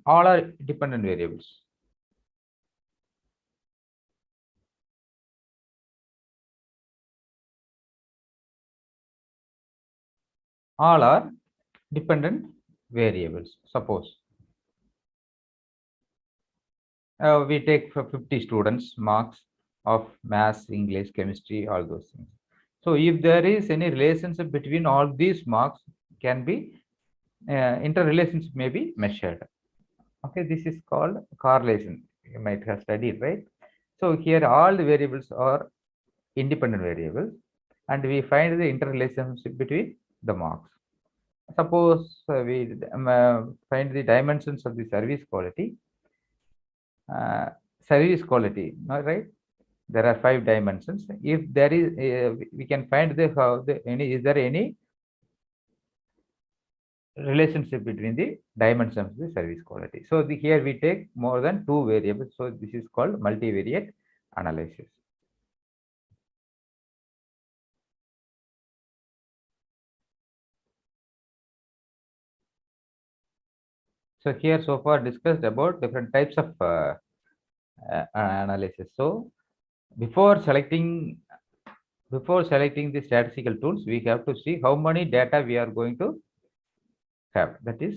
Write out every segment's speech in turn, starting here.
All are dependent variables. All are dependent variables. Suppose we take for 50 students marks of maths, English, chemistry, all those things. So if there is any relationship between all these marks, can be interrelationship may be measured. Okay, this is called correlation. You might have studied, right? So here all the variables are independent variables, and we find the interrelationship between the marks. Suppose we find the dimensions of the service quality. Service quality, right? There are 5 dimensions. If there is, we can find the how the any is there any relationship between the dimensions of the service quality. So here we take more than 2 variables. So this is called multivariate analysis. So here so far discussed about different types of analysis. So before selecting the statistical tools, we have to see how many data we are going to have. That is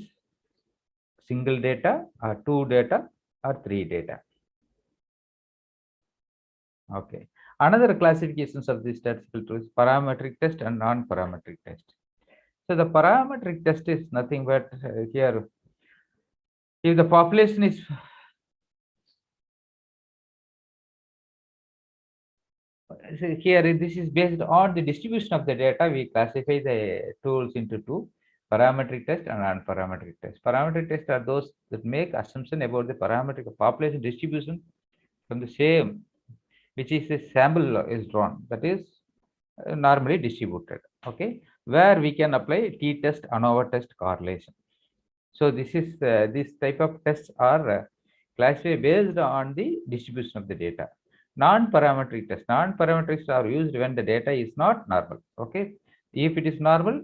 single data or 2 data or 3 data. Okay. Another classifications of the statistical tools, parametric test and non-parametric test. So the parametric test is nothing but here, if the population is here, this is based on the distribution of the data. We classify the tools into 2, parametric test and non-parametric test. Parametric tests are those that make assumption about the parametric population distribution from the same, which is a sample is drawn, that is normally distributed. Okay, where we can apply t-test, ANOVA test, correlation. So this is this type of tests are classified based on the distribution of the data. Non-parametric tests. Non-parametrics are used when the data is not normal. Okay, if it is normal,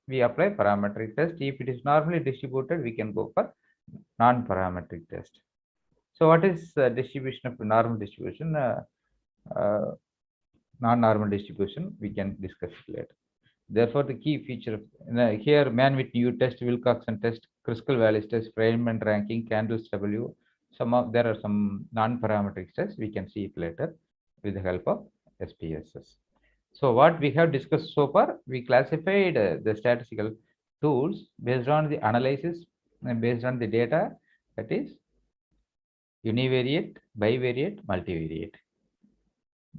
we apply parametric test. If it is normally distributed, we can go for non-parametric test. So what is distribution of normal distribution? Uh, Non-normal distribution, we can discuss it later. Therefore, the key feature of here, Mann-Whitney test, Wilcoxon test, Kruskal-Wallis test, Feynman ranking, Candles W. There are some non-parametric tests. We can see it later with the help of SPSS. So what we have discussed so far, we classified the statistical tools based on the analysis and based on the data, that is univariate, bivariate, multivariate.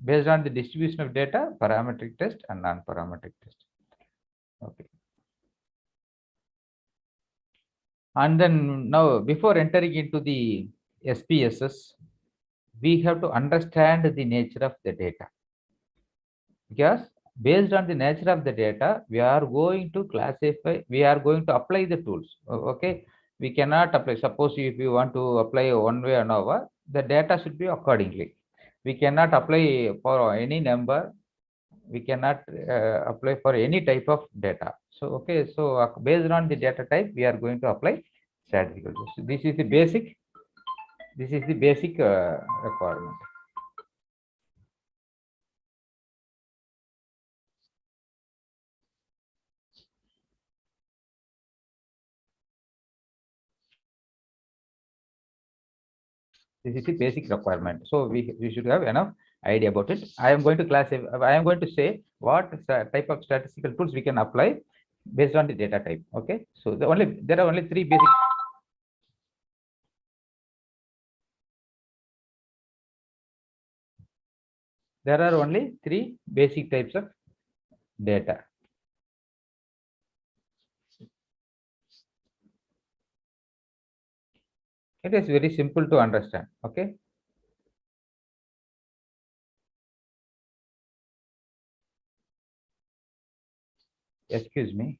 Based on the distribution of data, parametric test and non-parametric test. Okay. And then now, before entering into the SPSS, we have to understand the nature of the data. Because based on the nature of the data, we are going to classify, we are going to apply the tools. Okay. We cannot apply, suppose if you want to apply one way or another, the data should be accordingly. We cannot apply for any number. We cannot apply for any type of data. So, okay, so based on the data type, we are going to apply statistical tools. This is the basic. This is the basic requirement. This is the basic requirement. So we should have enough idea about it. I am going to classify. I am going to say what type of statistical tools we can apply based on the data type. Okay. So there are only 3 basic. There are only 3 basic types of data. It is very simple to understand. Okay. Excuse me.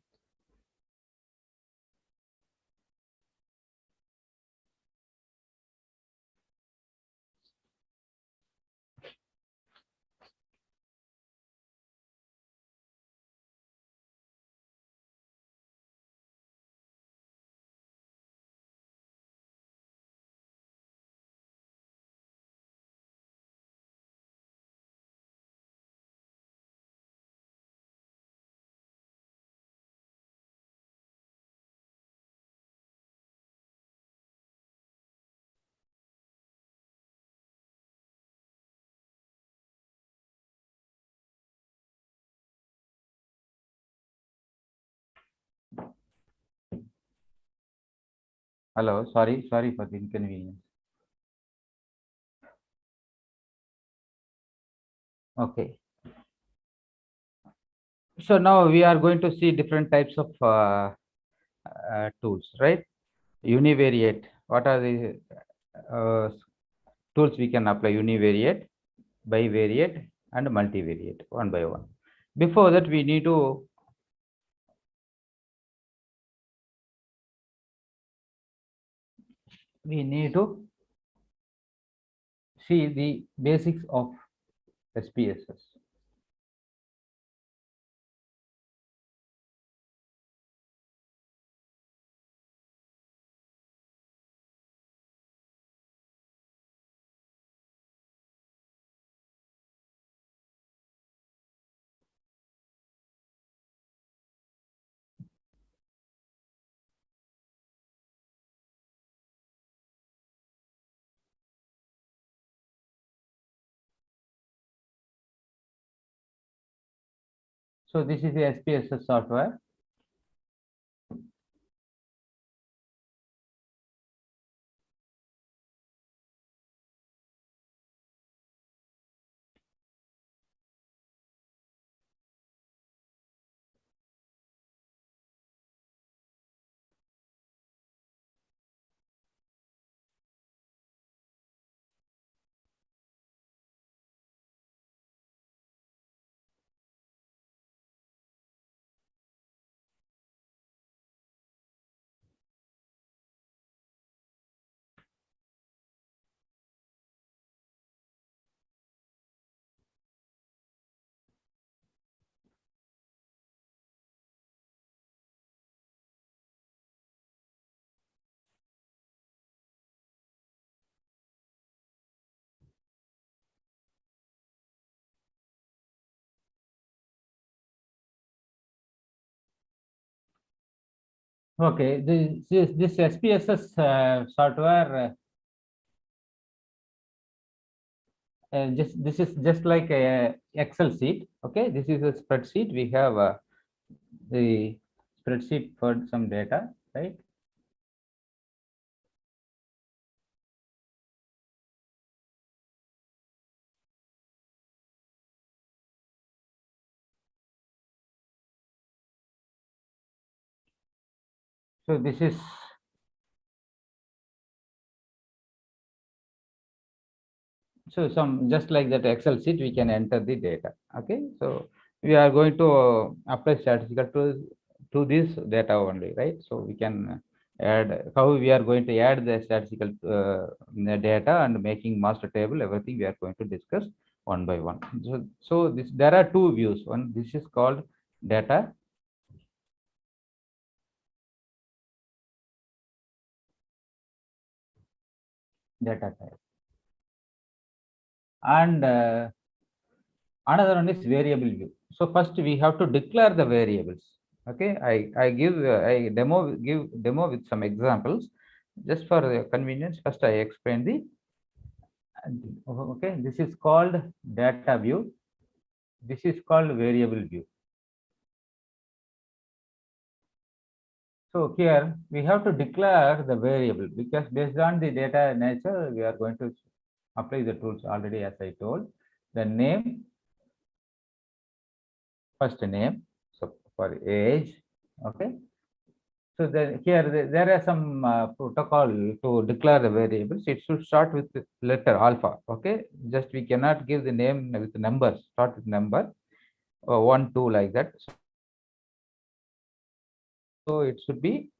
Hello, sorry for the inconvenience. Okay. So now we are going to see different types of tools, right? Univariate. What are the tools we can apply? Univariate, bivariate, and multivariate, one by one. Before that, we need to see the basics of SPSS. So this is the SPSS software. Okay, this SPSS software, just this is just like a Excel sheet. Okay, this is a spreadsheet. We have the spreadsheet for some data, right? So this is so some just like that Excel sheet, we can enter the data. Okay, so we are going to apply statistical to this data only, right? So we can add how we are going to add the statistical data and making master table. Everything we are going to discuss one by one. So this there are two views. One, this is called data. Data type, and another one is variable view. So first we have to declare the variables. Okay, I give I demo with some examples just for the convenience. First I explain the okay, this is called data view, this is called variable view. So here we have to declare the variable because based on the data nature we are going to apply the tools already, as I told. The name, first name, so for age. Okay, so there are some protocol to declare the variables. It should start with the letter alpha. Okay, just we cannot give the name with numbers. Start with number 1, 2 like that. So it should be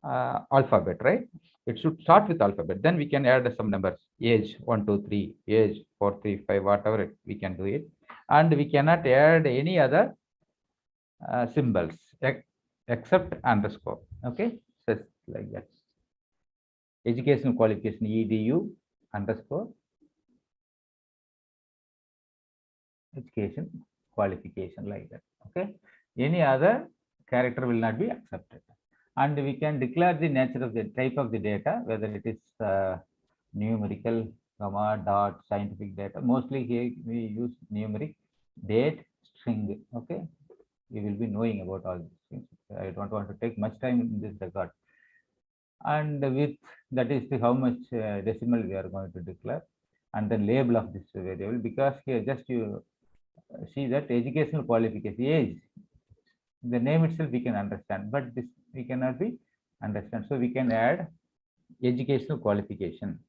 alphabet, right? It should start with alphabet. Then we can add some numbers. Age 1, 2, 3. Age 4, 3, 5. Whatever we can do it, and we cannot add any other symbols except underscore. Okay, just like that. Education qualification edu underscore education qualification like that. Okay, any other character will not be accepted. And we can declare the nature of the type of the data, whether it is numerical, comma, dot, scientific data. Mostly here we use numeric, date, string. Okay, we will be knowing about all these things. I don't want to take much time in this regard. and with that is the how much decimal we are going to declare, and the label of this variable, because here just you see that educational qualification age, the name itself we can understand, but this we cannot be understand. So we can add educational qualification.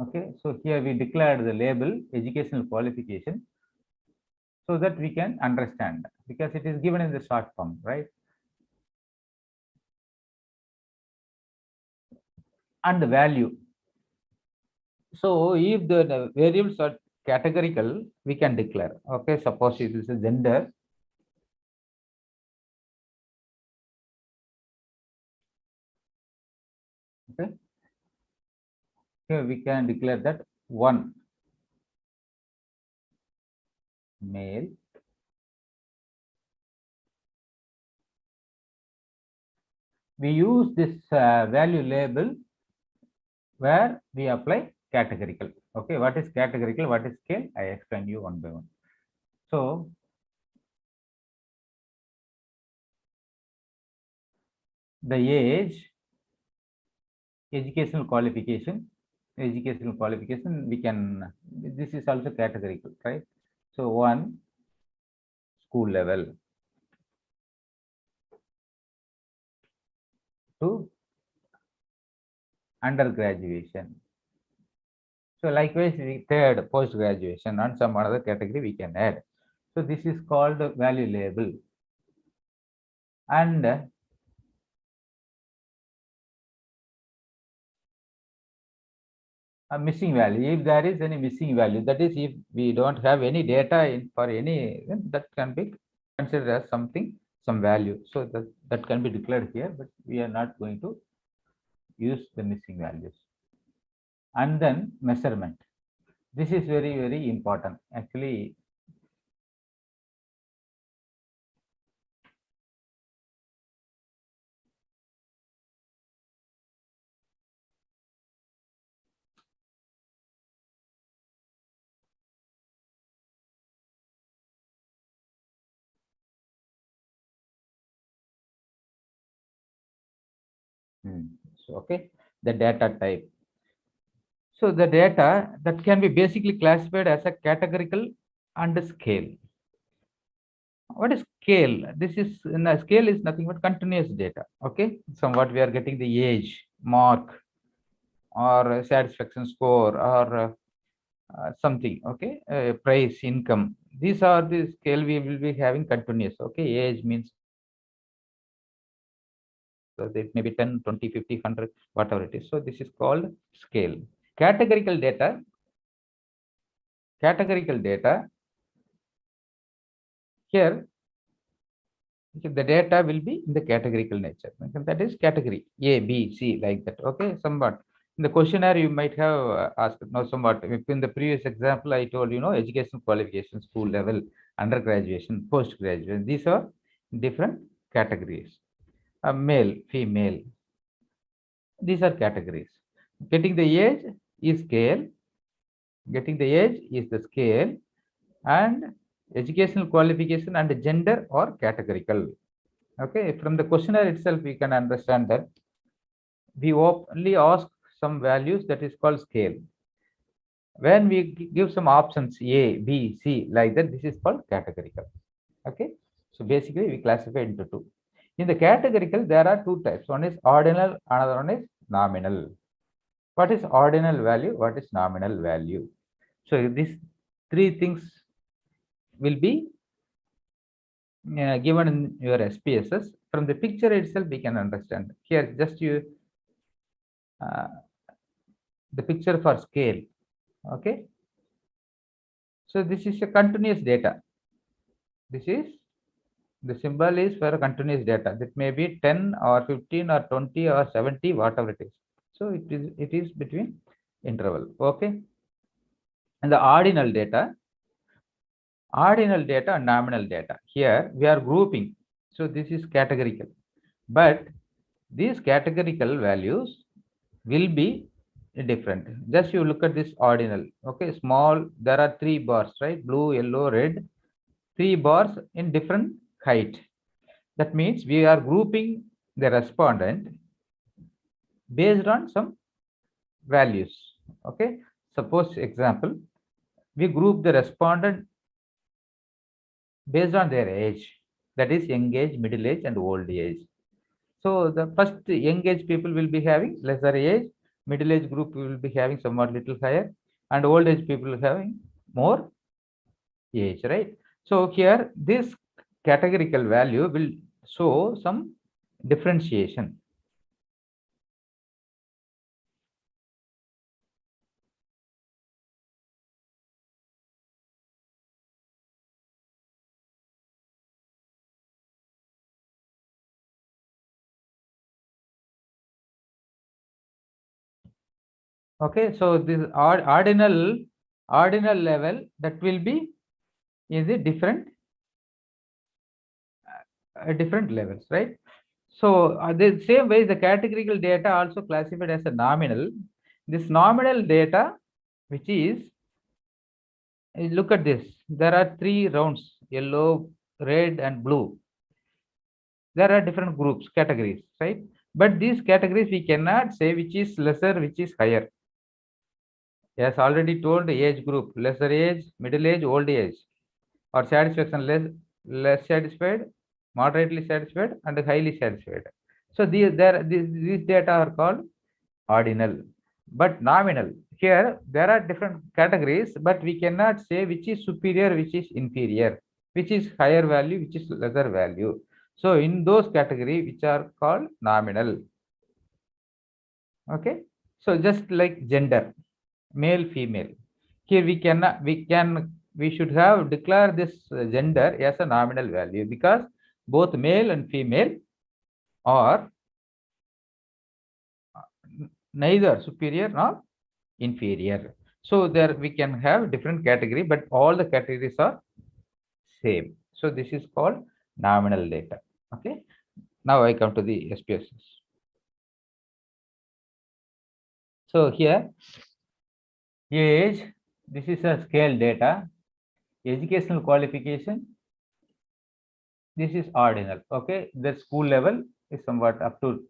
Okay, so here we declared the label educational qualification so that we can understand, because it is given in the short form, right? And the value. So if the variables are categorical, we can declare. Okay, suppose it is a gender. Okay, here we can declare that 1 male, we use this value label where we apply categorical. Okay, what is categorical, what is scale? I explain you one by one. So the age, educational qualification, we can, this is also categorical, right? So 1 school level, 2 undergraduation. So likewise, we third post graduation and some other category we can add. So this is called value label. And a missing value, if there is any missing value, that is if we don't have any data in for any, then that can be considered as something, some value. So that can be declared here, but we are not going to use the missing values. And then measurement. This is very, very important. Actually, so okay, the data type. So the data that can be basically classified as a categorical and a scale. What is scale? This is scale is nothing but continuous data. Okay, somewhat we are getting the age, mark, or satisfaction score, or something. Okay, price, income. These are the scale we will be having continuous. Okay, age means it may be 10, 20, 50, 100, whatever it is. So this is called scale. Categorical data. Categorical data. Here the data will be in the categorical nature. That is category A, B, C, like that. Okay, somewhat. In the questionnaire, you might have asked, no, somewhat. In the previous example, I told you know education qualifications, school level, undergraduation, post graduation. These are different categories. Male, female. These are categories. Getting the age is scale. Getting the age is the scale, and educational qualification and gender are categorical. Okay, from the questionnaire itself, we can understand that we only ask some values, that is called scale. When we give some options A, B, C, like that, this is called categorical. Okay, so basically we classify into two. In the categorical, there are two types. One is ordinal, another one is nominal. What is ordinal value? What is nominal value? So these three things will be given in your SPSS. From the picture itself, we can understand. Here, just you the picture for scale. Okay. So this is a continuous data. This is the symbol is for a continuous data. That may be 10 or 15 or 20 or 70, whatever it is. So it is between interval. Okay. And the ordinal data and nominal data. Here we are grouping. So this is categorical. But these categorical values will be different. Just you look at this ordinal. Okay, small, there are three bars, right? Blue, yellow, red. 3 bars in different height. That means we are grouping the respondent based on some values. Okay, suppose example, we group the respondent based on their age, that is young age, middle age, and old age. So the first young age people will be having lesser age, middle age group will be having somewhat little higher, and old age people having more age, right? So here this categorical value will show some differentiation. Okay, so this ordinal level that will be in the different levels, right? So the same way the categorical data also classified as a nominal. This nominal data, which is, look at this, there are 3 rounds, yellow, red, and blue. There are different groups, categories, right? But these categories we cannot say which is lesser, which is higher. As already told, age group, lesser age, middle age, old age, or satisfaction, less satisfied, moderately satisfied, and highly satisfied. So these data are called ordinal, but nominal. Here there are different categories, but we cannot say which is superior, which is inferior, which is higher value, which is lesser value. So in those categories which are called nominal. Okay, so just like gender, male, female. Here we should have declared this gender as a nominal value, because both male and female are neither superior nor inferior. So there we can have different category, but all the categories are same. So this is called nominal data. Okay. Now I come to the SPSS. So here age, this is a scale data. Educational qualification, this is ordinal. Okay, the school level is somewhat up to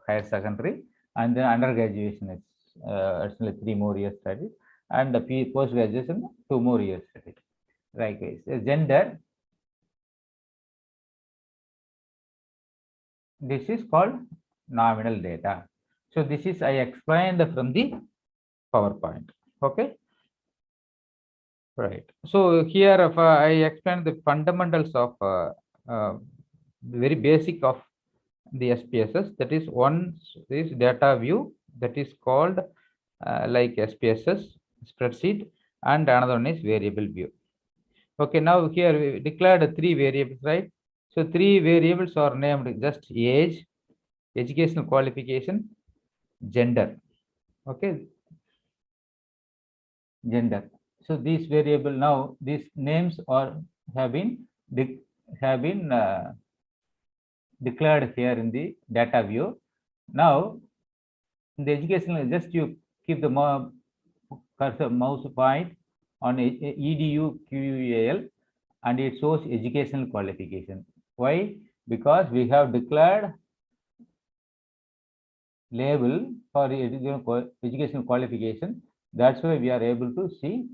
higher secondary, and then undergraduation is additionally 3 more years study, and the post graduation 2 more years study. Likewise, gender, this is called nominal data. So this is I explained from the PowerPoint. Okay, right. So here I explained the fundamentals of very basic of the SPSS. That is, one is data view, that is called like SPSS spreadsheet, and another one is variable view. Okay, now here we declared 3 variables, right? So 3 variables are named just age, educational qualification, gender. Okay, gender. So these variable, now these names are have been declared here in the data view. Now in the educational, just you keep the cursor mouse point on edu QUAL, and it shows educational qualification. Why? Because we have declared label for educational qualification. That's why we are able to see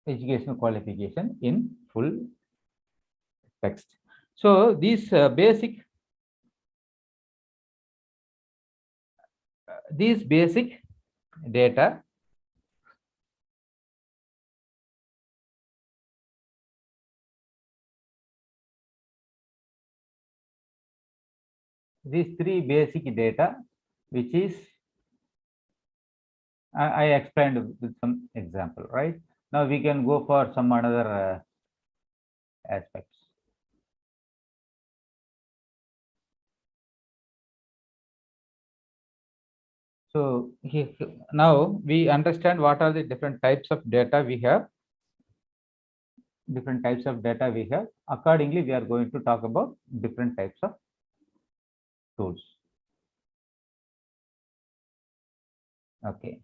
educational qualification in full text. So these basic data these 3 basic data, which is I explained with some example, right? Now we can go for some another aspects. So now we understand what are the different types of data we have. Accordingly, we are going to talk about different types of tools. Okay.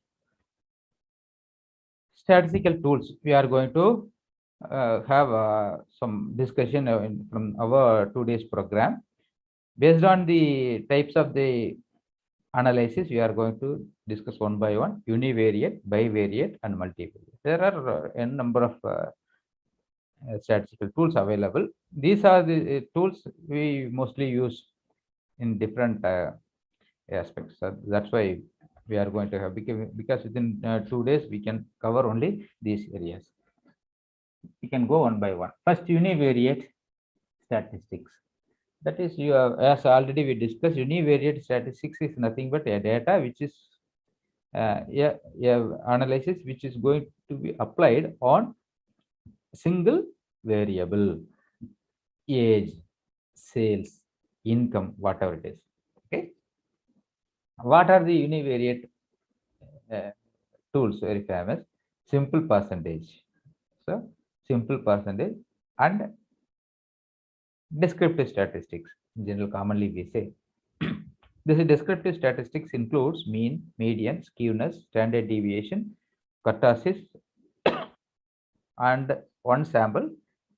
statistical tools. We are going to have some discussion from our 2 days program. Based on the types of the analysis, we are going to discuss one by one: univariate, bivariate, and multivariate. There are n number of statistical tools available. These are the tools we mostly use in different aspects. So that's why we are going to have, because within 2 days we can cover only these areas. We can go one by one. First, univariate statistics. That is, you have, as already we discussed, univariate statistics is nothing but a data which is analysis which is going to be applied on single variable: age, sales, income, whatever it is. Okay. What are the univariate tools? Very famous: simple percentage. So simple percentage and descriptive statistics. In general, commonly we say this is descriptive statistics includes mean, median, skewness, standard deviation, kurtosis, and one sample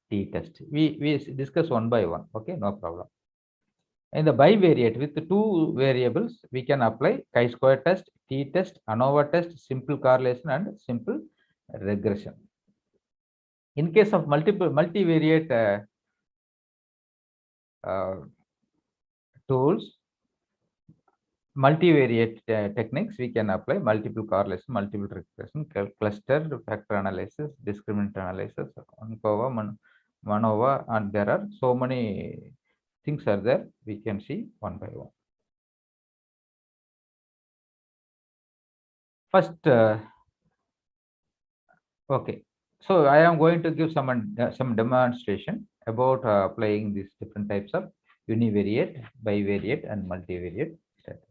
t-test. We discuss one by one. Okay, no problem. In the bivariate, with the two variables, we can apply chi-square test, t-test, ANOVA test, simple correlation, and simple regression. In case of multivariate tools, multivariate techniques, we can apply multiple correlation, multiple regression, cluster factor analysis, discriminant analysis, ANCOVA, MANOVA, and there are so many things are there. We can see one by one. First, okay. So I am going to give some demonstration about applying these different types of univariate, bivariate, and multivariate statistics.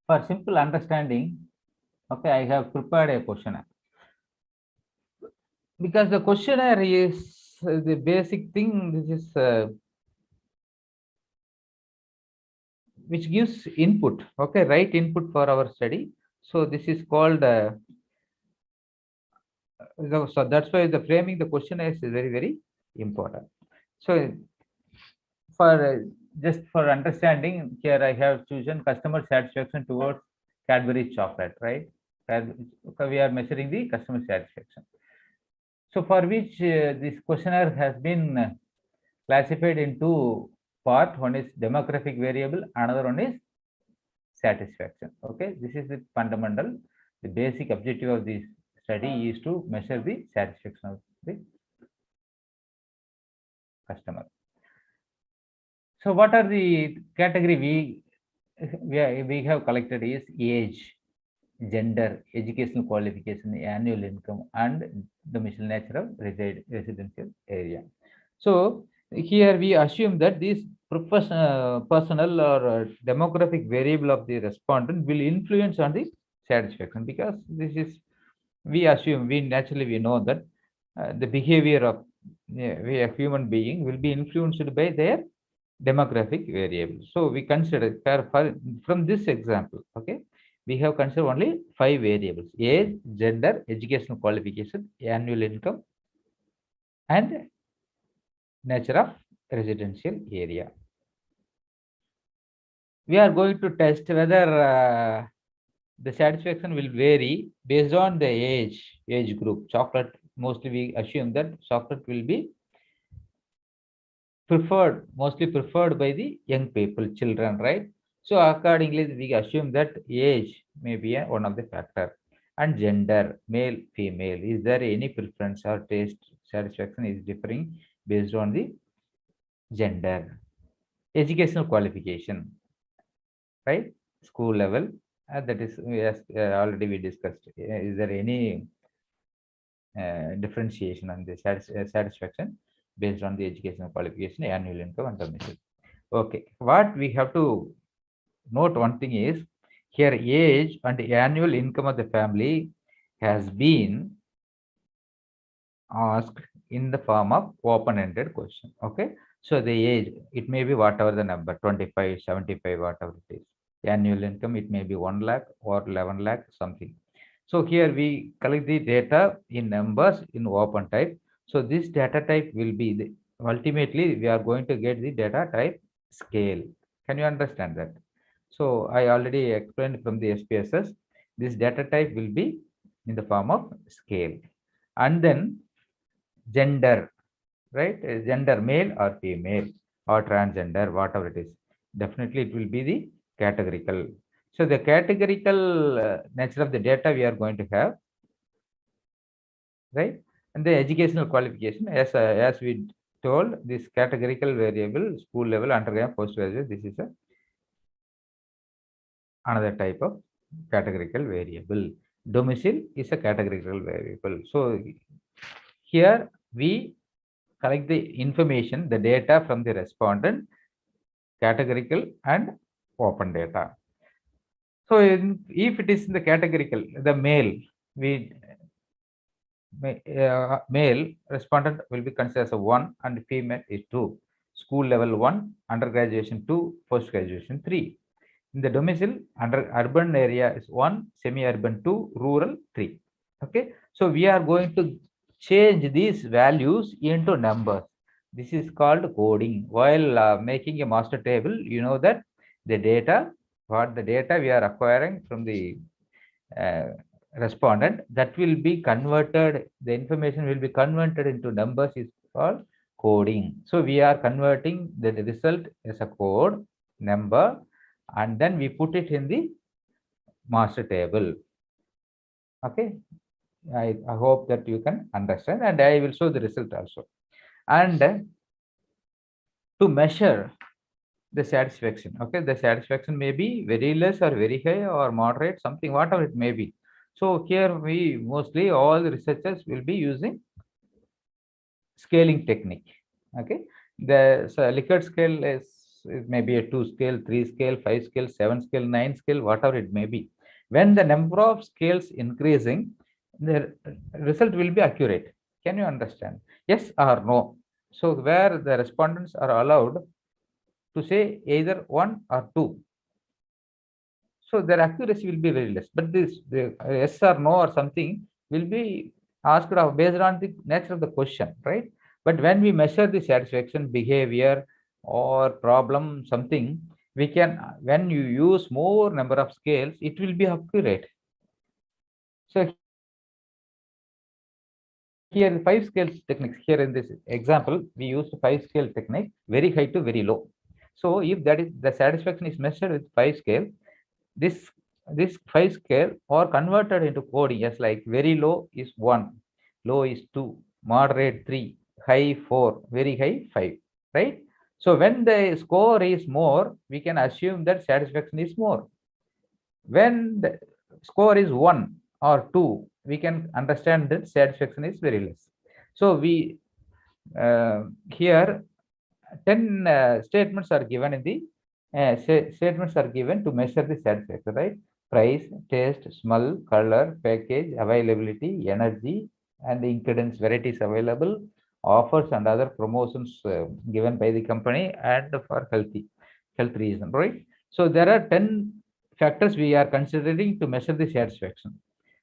For simple understanding, okay, I have prepared a questionnaire. Because the questionnaire is the basic thing. This is which gives input, okay, right input for our study. So this is called so that's why the framing the questionnaire is very important. So for just for understanding, here I have chosen customer satisfaction towards Cadbury chocolate, right? We are measuring the customer satisfaction. So for which this questionnaire has been classified into part. One is demographic variable, another one is satisfaction. Okay, this is the fundamental, the basic objective of this study is to measure the satisfaction of the customer. So what are the category we have collected is age, gender, educational qualification, annual income, and domicile nature of residential area. So here we assume that this personal or demographic variable of the respondent will influence on the satisfaction, because this is, we assume, we know that the behavior of a human being will be influenced by their demographic variable. So we consider from this example, okay, we have considered only 5 variables: age, gender, educational qualification, annual income, and nature of residential area. We are going to test whether the satisfaction will vary based on the age group. Chocolate, mostly we assume that chocolate will be mostly preferred by the young people, children, right? So accordingly, we assume that age may be one of the factor, and gender, male, female. Is there any preference or taste satisfaction is differing based on the gender? Educational qualification, right? School level, that is, yes, already we discussed. Is there any differentiation on the satisfaction based on the educational qualification, annual income, and domicile? Okay, what we have to note one thing is, here age and annual income of the family has been asked in the form of open-ended question. Okay. So the age, it may be whatever the number, 25, 75, whatever it is. Annual income, it may be 1 lakh or 11 lakh, something. So here we collect the data in numbers in open type. So this data type will be the, ultimately we are going to get the data type scale. Can you understand that? So I already explained from the SPSS, this data type will be in the form of scale. And then gender, right? Gender, male or female or transgender, whatever it is. Definitely it will be the categorical. So the categorical nature of the data we are going to have, right? And the educational qualification, as we told, this categorical variable, school level, undergraduate, postgraduate, this is another type of categorical variable. Domicile is a categorical variable. So here we collect the information, the data from the respondent, categorical and open data. So if it is in the categorical, the male, we male respondent will be considered as a 1 and female is 2. School level 1, undergraduation 2, post graduation 3. In the domicile, under urban area is 1, semi-urban 2, rural 3. Okay, so we are going to change these values into numbers. This is called coding. While making a master table, you know that the data, what the data we are acquiring from the uh, respondent, that will be converted, the information will be converted into numbers, is called coding. So we are converting the result as a code number, and then we put it in the master table. Okay, I hope that you can understand, and I will show the result also. And to measure the satisfaction, okay, the satisfaction may be very less or very high or moderate, something, whatever it may be. So here we mostly all the researchers will be using scaling technique. Okay, the so Likert scale is maybe a 2 scale, 3 scale, 5 scale, 7 scale, 9 scale, whatever it may be. When the number of scales increasing, the result will be accurate. Can you understand? Yes or no? So where the respondents are allowed to say either 1 or 2. So their accuracy will be very less. But this the yes or no or something will be asked of based on the nature of the question, right? But when we measure the satisfaction, behavior, or problem, something, we can, when you use more number of scales, it will be accurate. So here the 5 scale techniques, here in this example we used 5 scale technique, very high to very low. So if that is the satisfaction is measured with 5 scale, this 5 scale or converted into coding as like very low is 1, low is 2, moderate 3, high 4, very high 5, right? So when the score is more, we can assume that satisfaction is more. When the score is 1 or 2, we can understand that satisfaction is very less. So we here 10 statements are given in the statements are given to measure the satisfaction, right? Price, taste, smell, color, package, availability, energy, and the ingredients, varieties available, offers and other promotions given by the company, and for health reason, right? So there are 10 factors we are considering to measure the satisfaction.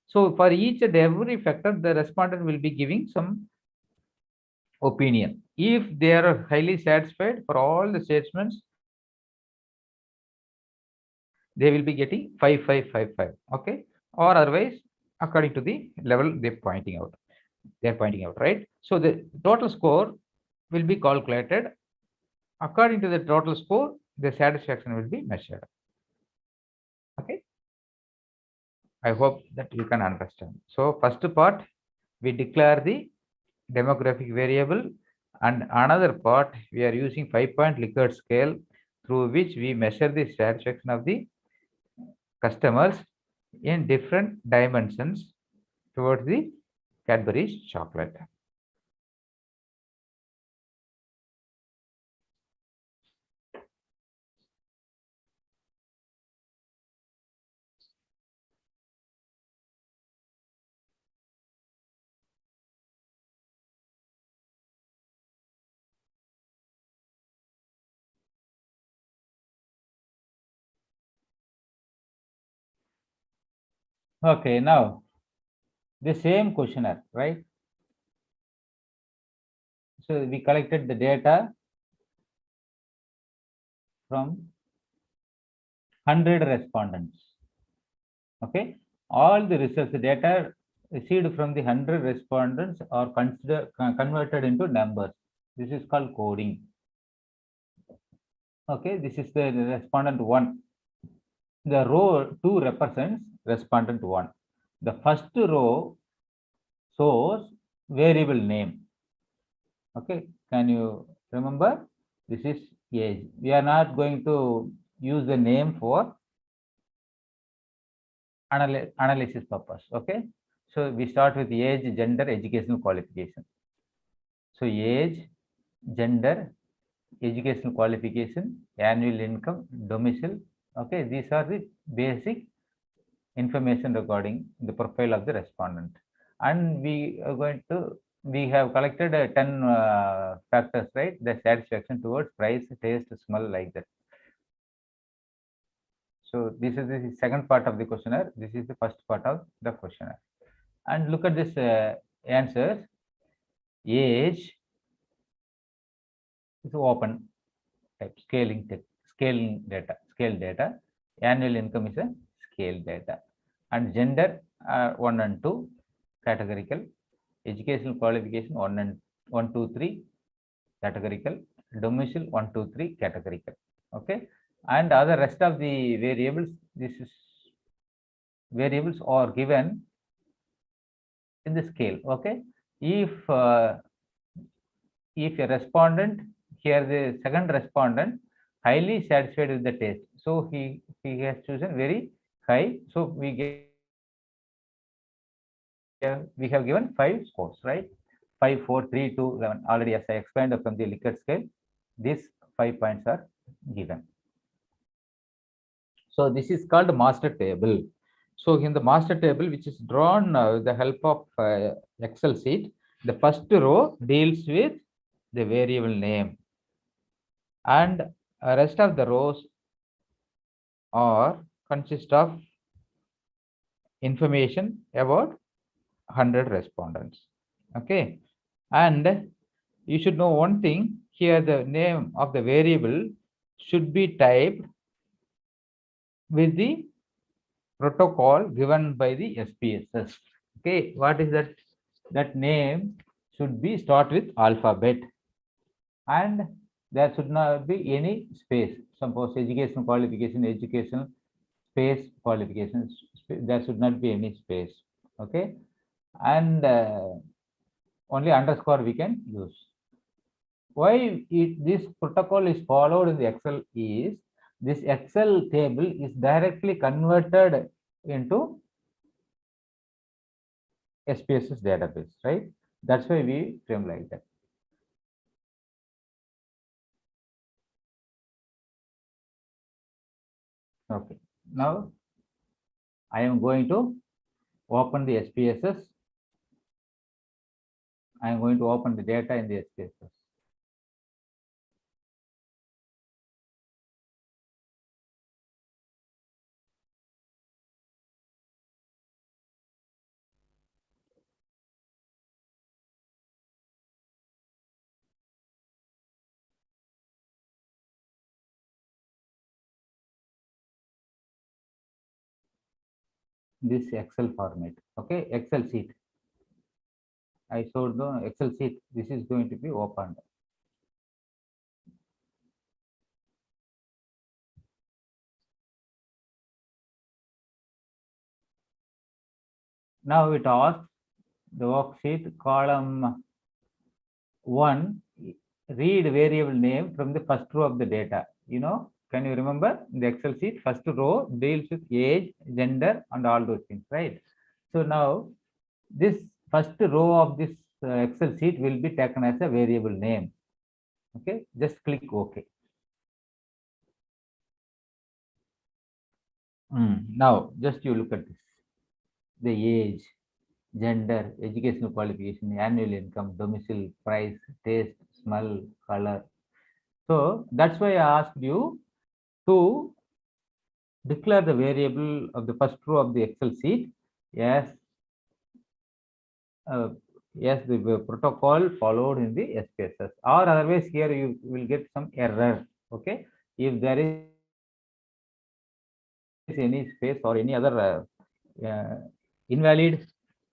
So for each and every factor, the respondent will be giving some opinion. If they are highly satisfied for all the statements, they will be getting 5, 5, 5, 5. Okay, or otherwise, according to the level they're pointing out. They're pointing out, right? So the total score will be calculated. According to the total score, the satisfaction will be measured. Okay, I hope that you can understand. So first part, we declare the demographic variable, and another part we are using 5-point Likert scale through which we measure the satisfaction of the customers in different dimensions towards the Cadbury's chocolate. Okay, now the same questionnaire, right? So we collected the data from 100 respondents. Okay, all the results, the data received from the 100 respondents are converted into numbers. This is called coding. Okay, this is the respondent 1. The row 2 represents respondent 1. The first row shows variable name. Okay, can you remember? This is age. We are not going to use the name for analysis purpose. Okay, so we start with age, gender, educational qualification. So age, gender, educational qualification, annual income, domicile. Okay, these are the basic information regarding the profile of the respondent. And we have collected 10 factors, right? The satisfaction towards price, taste, smell, like that. So this is the second part of the questionnaire. This is the first part of the questionnaire. And look at this answers. Age is open type, scale data. Annual income is a scale data. And gender 1 and 2 categorical. Educational qualification 1, 2, 3 categorical. Domicile 1, 2, 3 categorical. Okay, and other rest of the variables, variables are given in the scale. Okay, if a respondent, here the second respondent highly satisfied with the taste, so he has chosen very high, so we have given 5 scores, right? 5, 4, 3, 2, 11. Already, as I explained from the Likert scale, these 5 points are given. So this is called master table. So in the master table, which is drawn with the help of Excel sheet, the first row deals with the variable name, and rest of the rows are consist of information about 100 respondents. Okay, and you should know one thing here: the name of the variable should be typed with the protocol given by the SPSS. Okay, what is that? That name should be start with alphabet, and there should not be any space. Suppose education qualification, educational space qualifications, there should not be any space. Okay, and only underscore we can use. Why this protocol is followed in the Excel is this Excel table is directly converted into SPSS database, right? That's why we frame like that. Okay, now I am going to open the SPSS. I am going to open the data in the SPSS. This Excel format. Okay, Excel sheet. I showed the Excel sheet. This is going to be opened. Now it asks the worksheet column 1, read variable name from the first row of the data. Can you remember the Excel sheet? First row deals with age, gender, and all those things, right? So now this first row of this Excel sheet will be taken as a variable name. Okay, just click OK. Now just you look at this: the age, gender, educational qualification, annual income, domicile, price, taste, smell, color. So that's why I asked you to declare the variable of the first row of the Excel sheet Yes, yes, the protocol followed in the SPSS, or otherwise here you will get some error. Okay, if there is any space or any other invalid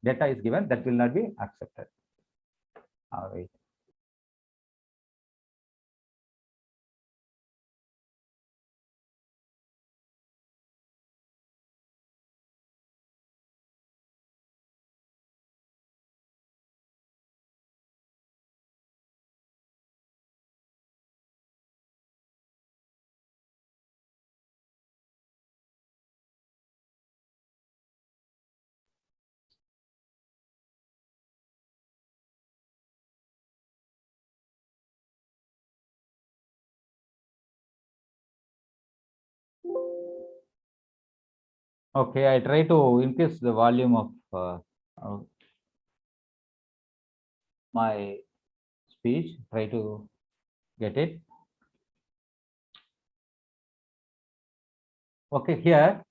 data is given, that will not be accepted. All right. Okay, I try to increase the volume of my speech. Try to get it. Okay, here,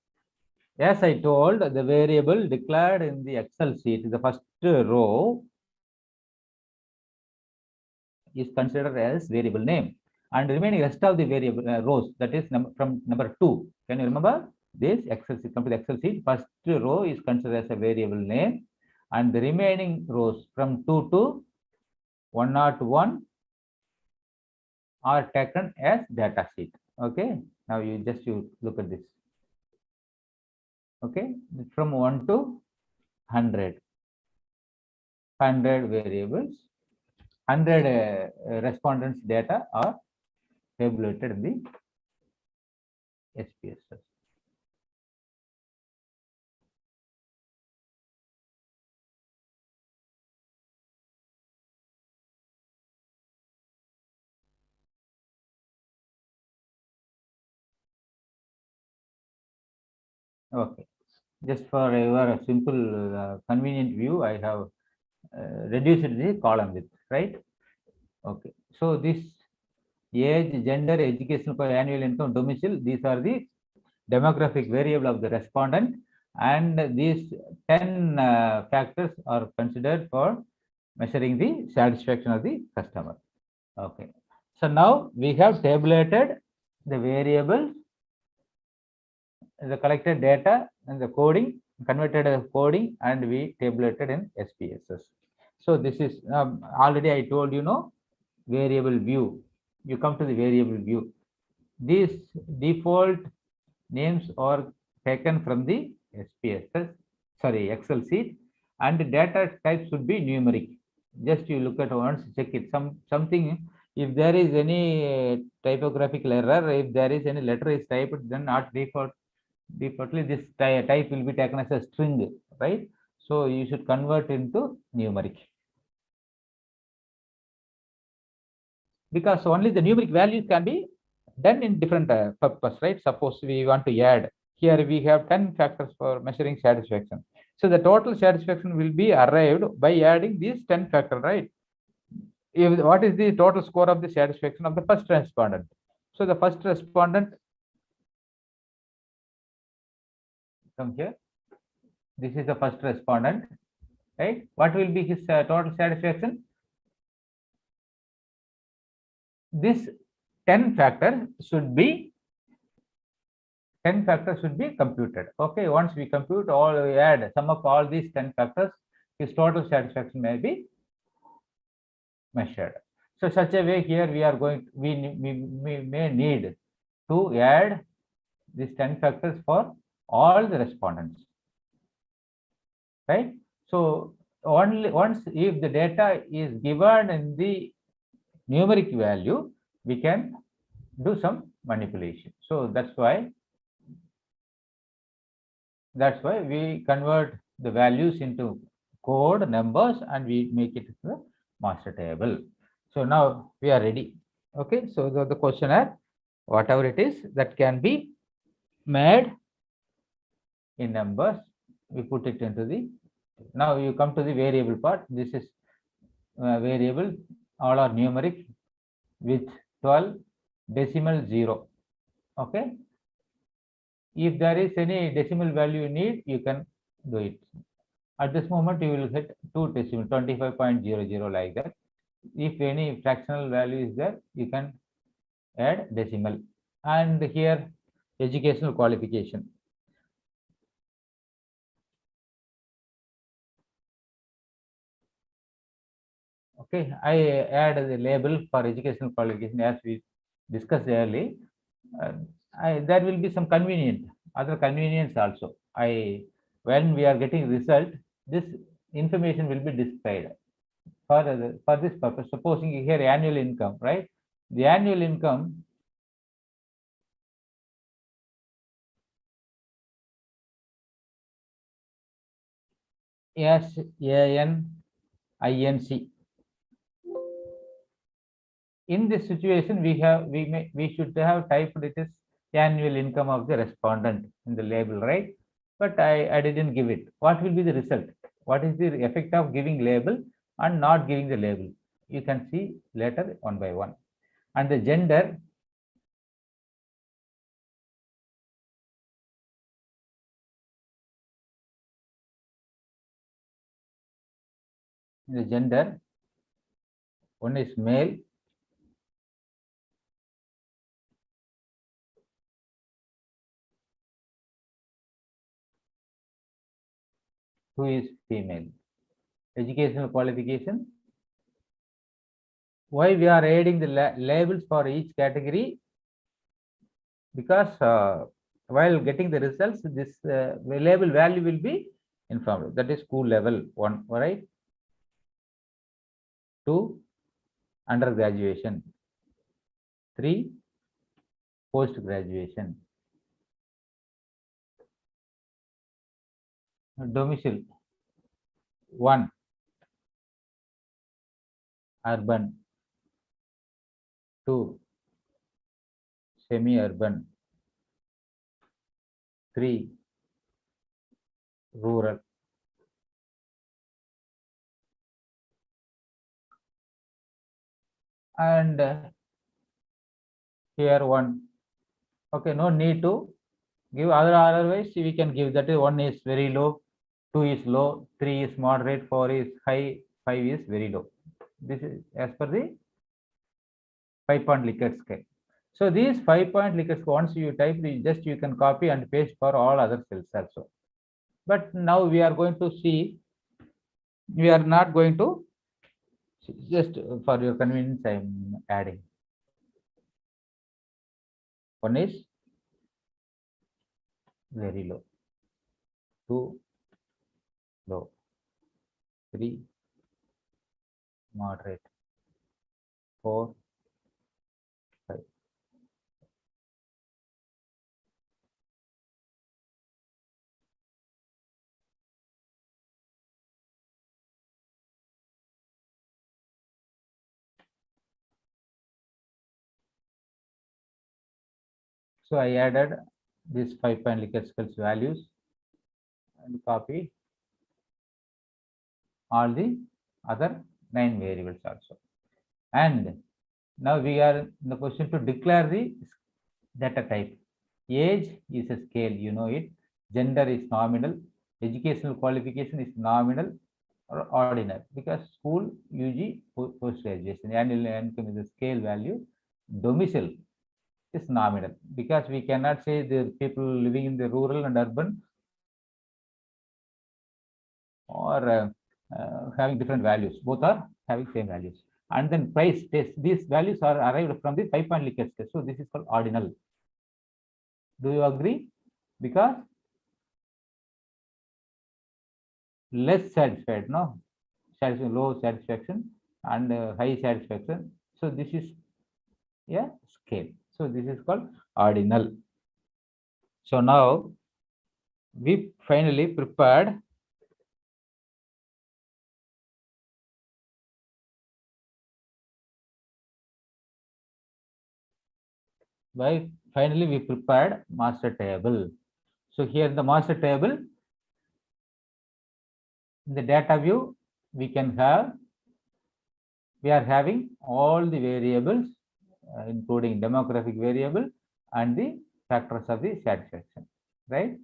as I told, the variable declared in the Excel sheet, the first row is considered as variable name, and remaining rest of the variable rows, that is from number 2. Can you remember this Excel sheet? Come to the Excel sheet. First row is considered as a variable name, and the remaining rows from 2 to 101 are taken as data sheet. Okay, now you look at this. Okay, from 1 to 100 variables, 100 respondents data are tabulated in the SPSS. Okay, just for your simple convenient view, I have reduced the column width, right? Okay, so this age, gender, educational annual income, domicile, these are the demographic variable of the respondent, and these 10 factors are considered for measuring the satisfaction of the customer. Okay, so now we have tabulated the variables, the collected data and the coding, converted as coding, and we tabulated in SPSS. So this is already I told variable view. You come to the variable view. These default names are taken from the SPSS, sorry, Excel sheet, and the data type should be numeric. Just you look at once, check it. Something, if there is any typographical error, if there is any letter is typed, then not defaultly this type will be taken as a string, right? So you should convert into numeric, because only the numeric values can be done in different purpose, right? Suppose we want to add, here we have 10 factors for measuring satisfaction. So the total satisfaction will be arrived by adding these 10 factors, right? What is the total score of the satisfaction of the first respondent? So the first respondent, come here. This is the first respondent, right? What will be his total satisfaction? This 10 factor should be computed. Okay, once we compute all, we add sum of all these 10 factors, his total satisfaction may be measured. So such a way here we are going, we may need to add these 10 factors for all the respondents, right? So only once if the data is given in the numeric value, we can do some manipulation. So that's why we convert the values into code numbers and we make it the master table. So now we are ready. Okay, so the questionnaire, whatever it is that can be made in numbers, we put it into the, now you come to the variable part. This is variable, all are numeric with 12 decimal 0. Okay, if there is any decimal value you need, you can do it. At this moment, you will get two decimal 25.00 like that. If any fractional value is there, you can add decimal. And here, educational qualification. Okay, I add the label for educational qualification as we discussed earlier. Uh, there will be some other convenience also. When we are getting result, this information will be displayed for this purpose. Supposing here annual income, right? The annual income SANINC. In this situation, we should have typed it as annual income of the respondent in the label, right? But I didn't give it. What will be the result? What is the effect of giving label and not giving the label? You can see later one by one. And the gender, one is male, two is female. Educational qualification. Why we are adding the labels for each category? Because while getting the results, this label value will be informed. That is school level 1, right? 2, undergraduation. 3, post graduation. Domicile 1, urban. 2, semi-urban. 3, rural. And here 1. Okay, no need to give otherwise we can give that. 1 is very low, 2 is low, 3 is moderate, 4 is high, 5 is very low. This is as per the 5-point Likert scale. So these 5-point Likert scale, once you type, you can copy and paste for all other cells also. But now we are going to see, we are not going to, just for your convenience, I am adding. 1 is very low, 2 low, 3 moderate, 4 5. So I added this 5-point Likert scales values and copy all the other 9 variables also. And now we are in the position to declare the data type. Age is a scale, you know it. Gender is nominal. Educational qualification is nominal or ordinal, because school, UG, post graduation. Annual income is a scale value. Domicile is nominal, because we cannot say the people living in the rural and urban or having different values. Both are having same values. And then price test. These values are arrived from the 5-point Likert test. So this is called ordinal. Do you agree? Because less satisfied, no? Low satisfaction and high satisfaction. So this is a scale. So this is called ordinal. So now we finally prepared finally we prepared master table. So here in the master table, in the data view, we are having all the variables, including demographic variable and the factors of the satisfaction, right?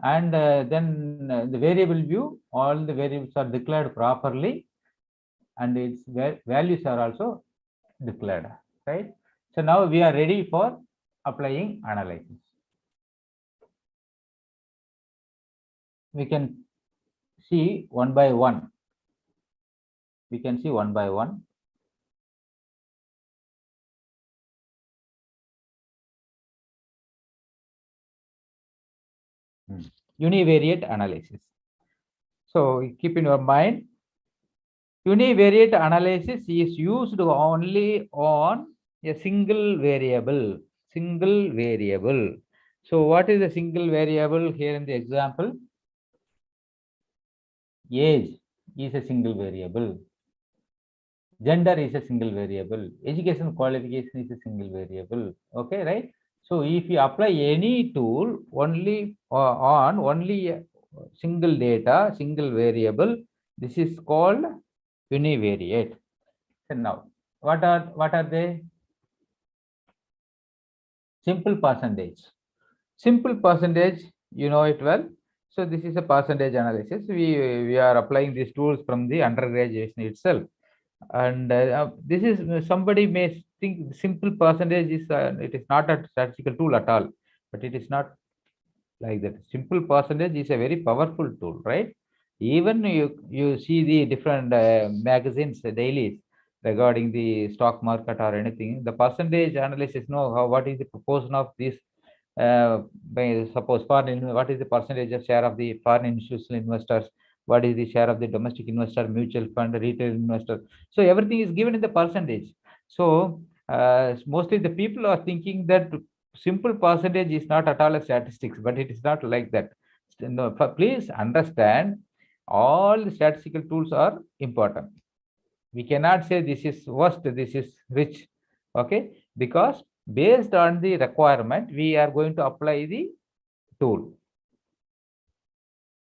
And then the variable view, all the variables are declared properly, and its values are also declared, right? So now we are ready for applying analysis. We can see one by one. We can see one by one. Univariate analysis. So keep in your mind, univariate analysis is used only on a single variable. Single variable. So what is the single variable here in the example? Age is a single variable. Gender is a single variable. Education qualification is a single variable. Okay, right? So if you apply any tool only on only a single data, single variable, this is called univariate. So now, what are they? Simple percentage. Simple percentage, you know it well. So this is a percentage analysis. We are applying these tools from the undergraduation itself. And this is, somebody may think simple percentage is it is not a statistical tool at all, but it is not like that. Simple percentage is a very powerful tool, right? Even you see the different magazines, dailies regarding the stock market or anything, the percentage analysis know how, what is the proportion of this by suppose foreign, what is the percentage of share of the foreign institutional investors, what is the share of the domestic investor, mutual fund, retail investor. So everything is given in the percentage. So mostly the people are thinking that simple percentage is not at all a statistics, but it is not like that. No, please understand, all the statistical tools are important. We cannot say this is worst, this is rich. Okay, because based on the requirement, we are going to apply the tool.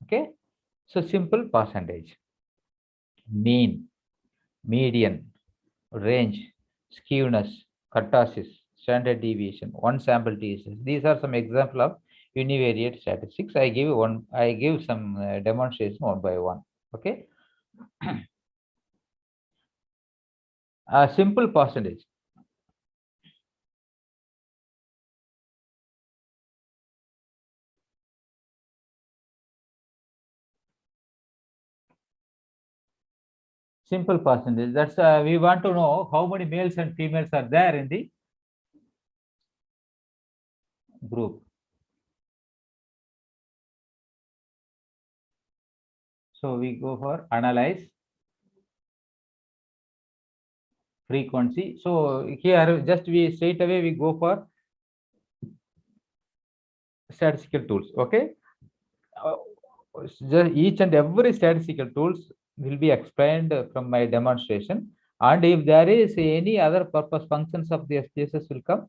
Okay, so simple percentage, mean, median, range, skewness, kurtosis, standard deviation, one sample t. These are some example of univariate statistics. I give some demonstration one by one. Okay, a simple percentage. Simple percentage. That's we want to know how many males and females are there in the group. So we go for analyze frequency. So here just we straight away we go for statistical tools. Okay, each and every statistical tools will be explained from my demonstration. And if there is any other purpose functions of the SPSS will come,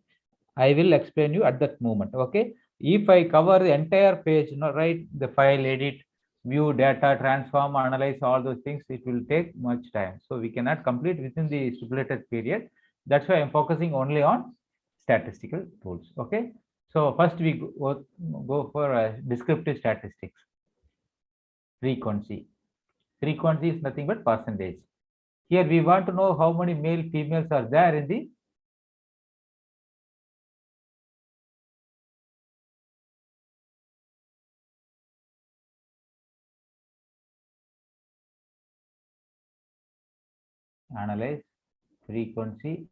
I will explain you at that moment. Okay, if I cover the entire page, right, the file, edit, view, data, transform, analyze, all those things, it will take much time. So we cannot complete within the stipulated period. That's why I'm focusing only on statistical tools. Okay, so first we go for descriptive statistics. Frequency. Frequency is nothing but percentage. Here we want to know how many male females are there in the analyze frequency.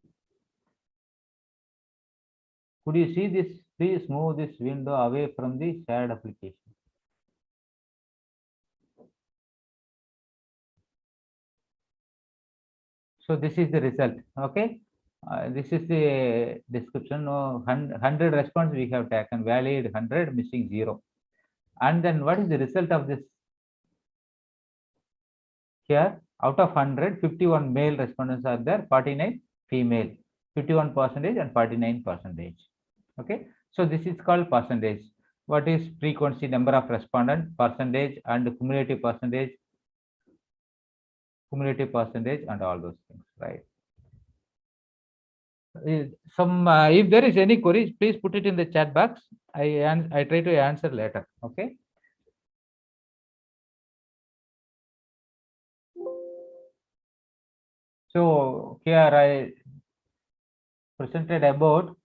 Could you see this? Please move this window away from the shared application. So this is the result. Okay, this is the description. 100 response we have taken, valid 100, missing 0. And then what is the result of this? Here, out of 100, 51 male respondents are there, 49 female, 51% and 49%. Okay, so this is called percentage. What is frequency? Number of respondents, percentage, and cumulative percentage, and all those things, right? Some if there is any queries, please put it in the chat box. I try to answer later. Okay. So here I presented about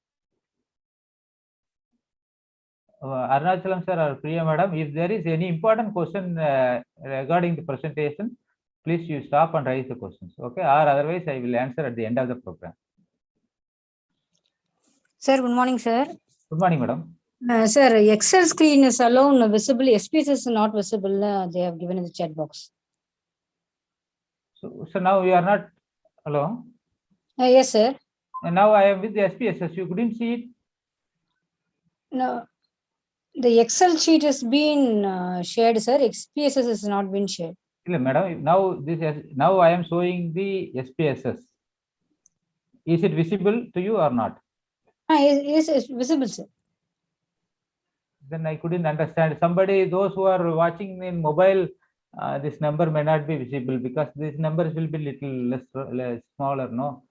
Arunachalam sir or Priya madam. If there is any important question regarding the presentation, please you stop and raise the questions. Okay, or otherwise I will answer at the end of the program. Sir, good morning, sir. Good morning, madam. Sir, Excel screen is alone visible. SPS is not visible. They have given in the chat box. So now you are not hello. Yes, sir. And now I am with the SPSS. You couldn't see it. No, the Excel sheet has been shared, sir. SPSS has not been shared. Madam, now I am showing the SPSS. Is it visible to you or not? Yes, it's visible, sir. Then I couldn't understand. Those who are watching in mobile, this number may not be visible because these numbers will be little less smaller. No,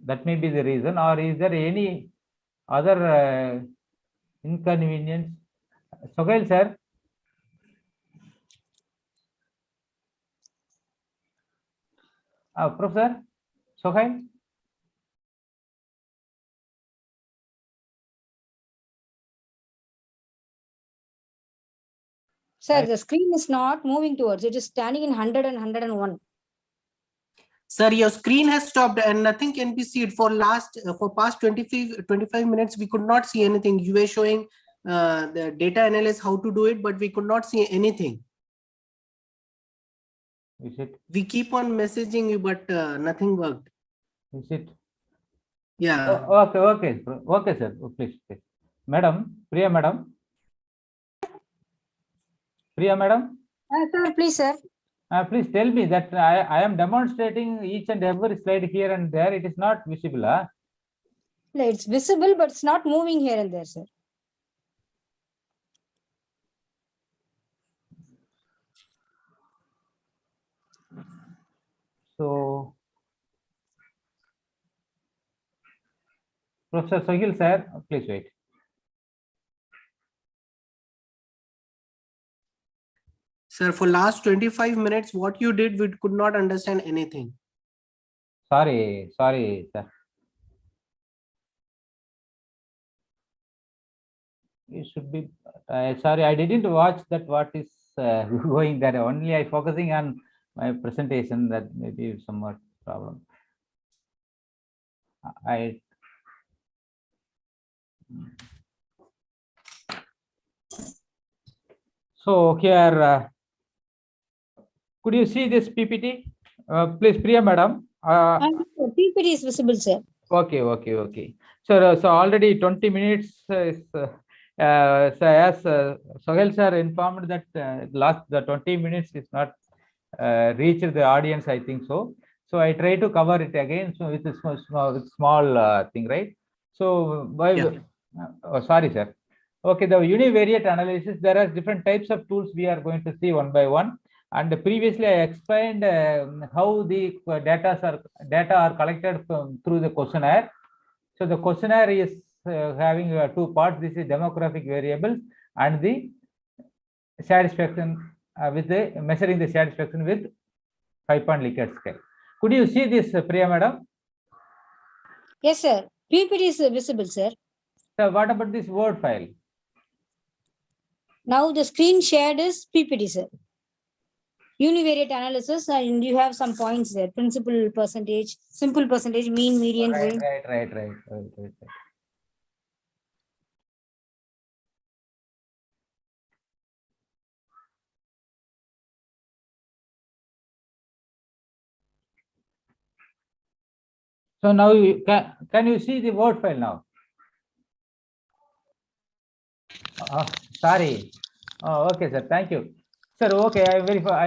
that may be the reason. Or is there any other inconvenience? Sohail sir. Professor Sohail. Sir, the screen is not moving towards. It is standing in 100 and 101. Sir, your screen has stopped and nothing can be seen for past 25 minutes. We could not see anything. You were showing the data analyst how to do it, but we could not see anything. Is it? We keep on messaging you, but nothing worked. Is it? Yeah. Okay, sir. Please. Madam, Priya madam. Priya madam. Sir, please, sir. Please tell me that I am demonstrating each and every slide here and there. It is not visible. It's visible, but it's not moving here and there, sir. So, Professor Sohail sir, please wait. Sir, for last 25 minutes, what you did, we could not understand anything. Sorry, sir. It should be. Sorry, I didn't watch that. What is going there? Only I focusing on my presentation. That may be somewhat problem. So here, could you see this PPT? Please, Priya madam. PPT is visible, sir. Okay. So already 20 minutes is. So as Sohail sir informed that the 20 minutes is not reached the audience, I think so. So I try to cover it again. So with a small thing, right? So sorry, sir. Okay, the univariate analysis. There are different types of tools we are going to see one by one. And previously I explained how the data are collected through the questionnaire. So the questionnaire is having two parts. This is demographic variables and the satisfaction measuring the satisfaction with 5-point Likert scale. Could you see this, Priya madam? Yes, sir. PPT is visible, sir. So what about this Word file? Now the screen shared is PPT, sir. Univariate analysis, and you have some points there. Principal percentage, simple percentage, mean, median. Right. So now can you see the Word file now? Sorry. Okay, sir. Thank you, sir. Okay, I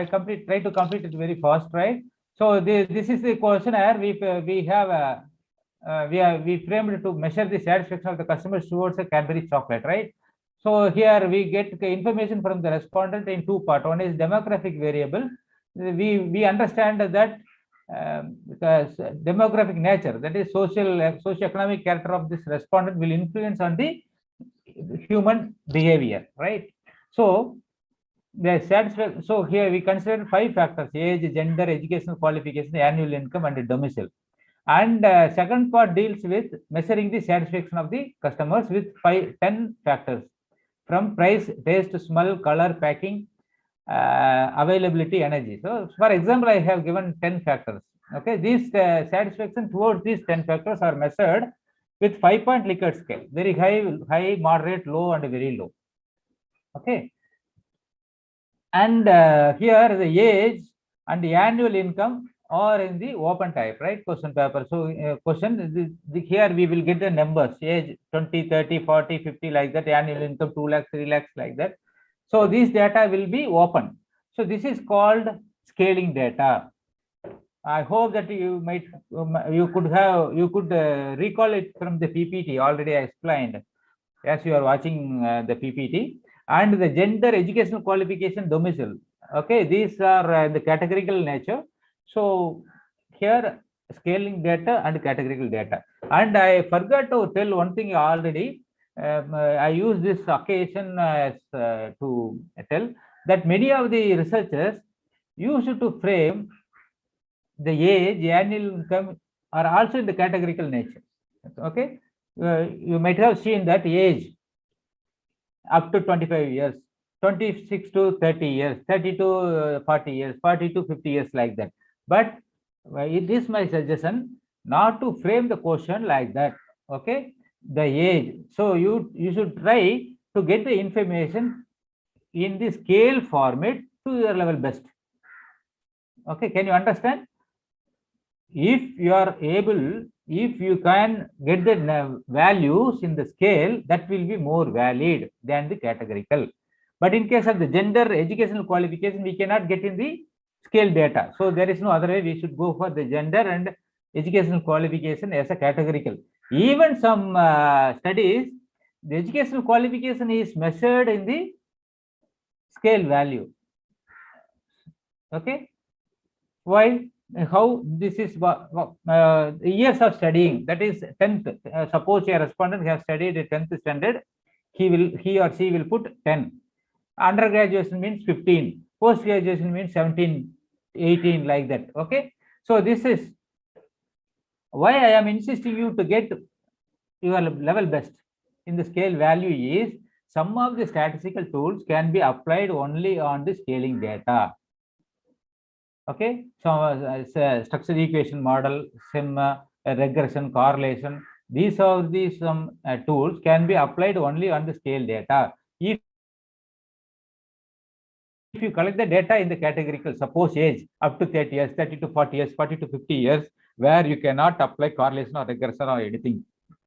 try to complete it very fast, right? So this is the questionnaire we framed to measure the satisfaction of the customers towards a Cadbury chocolate, right? So here we get information from the respondent in two parts. One is demographic variable. We understand that because demographic nature, that is socio-economic character of this respondent will influence on the human behavior, right? So the satisfaction. So here we consider 5 factors: age, gender, educational qualification, annual income, and domicile. And second part deals with measuring the satisfaction of the customers with 10 factors, from price, taste, smell, color, packing, availability, energy. So for example, I have given 10 factors. Okay, these satisfaction towards these 10 factors are measured with 5-point Likert scale: very high, moderate, low, and very low. Okay, and here the age and the annual income are in the open type, right? Question paper. So here we will get the numbers: age 20, 30, 40, 50, like that; annual income 2 lakhs, 3 lakhs, like that. So these data will be open. So this is called scaling data. I hope that you could recall it from the PPT. Already I explained as you are watching the PPT. And the gender, educational qualification, domicile. Okay, these are the categorical nature. So here scaling data and categorical data. And I forgot to tell one thing already. I use this occasion as to tell that many of the researchers used to frame the age, annual income are also in the categorical nature. Okay, you might have seen that age up to 25 years, 26 to 30 years, 30 to 40 years, 40 to 50 years, like that. But it is my suggestion not to frame the question like that. Okay, the age. So you should try to get the information in the scale format to your level best. Okay, can you understand? If you are able, if you can get the values in the scale, that will be more valid than the categorical. But in case of the gender, educational qualification, we cannot get in the scale data. So there is no other way. We should go for the gender and educational qualification as a categorical. Even some studies, the educational qualification is measured in the scale value. Okay, why? How this is years of studying, that is 10th. Suppose a respondent has studied 10th standard, he or she will put 10. Undergraduation means 15, post graduation means 17, 18, like that. Okay, so this is why I am insisting you to get your level best in the scale value. Is some of the statistical tools can be applied only on the scaling data. Okay, so structural equation model, sim, regression, correlation, these are some tools can be applied only on the scale data. If you collect the data in the categorical, suppose age up to 30 years, 30 to 40 years, 40 to 50 years, where you cannot apply correlation or regression or anything.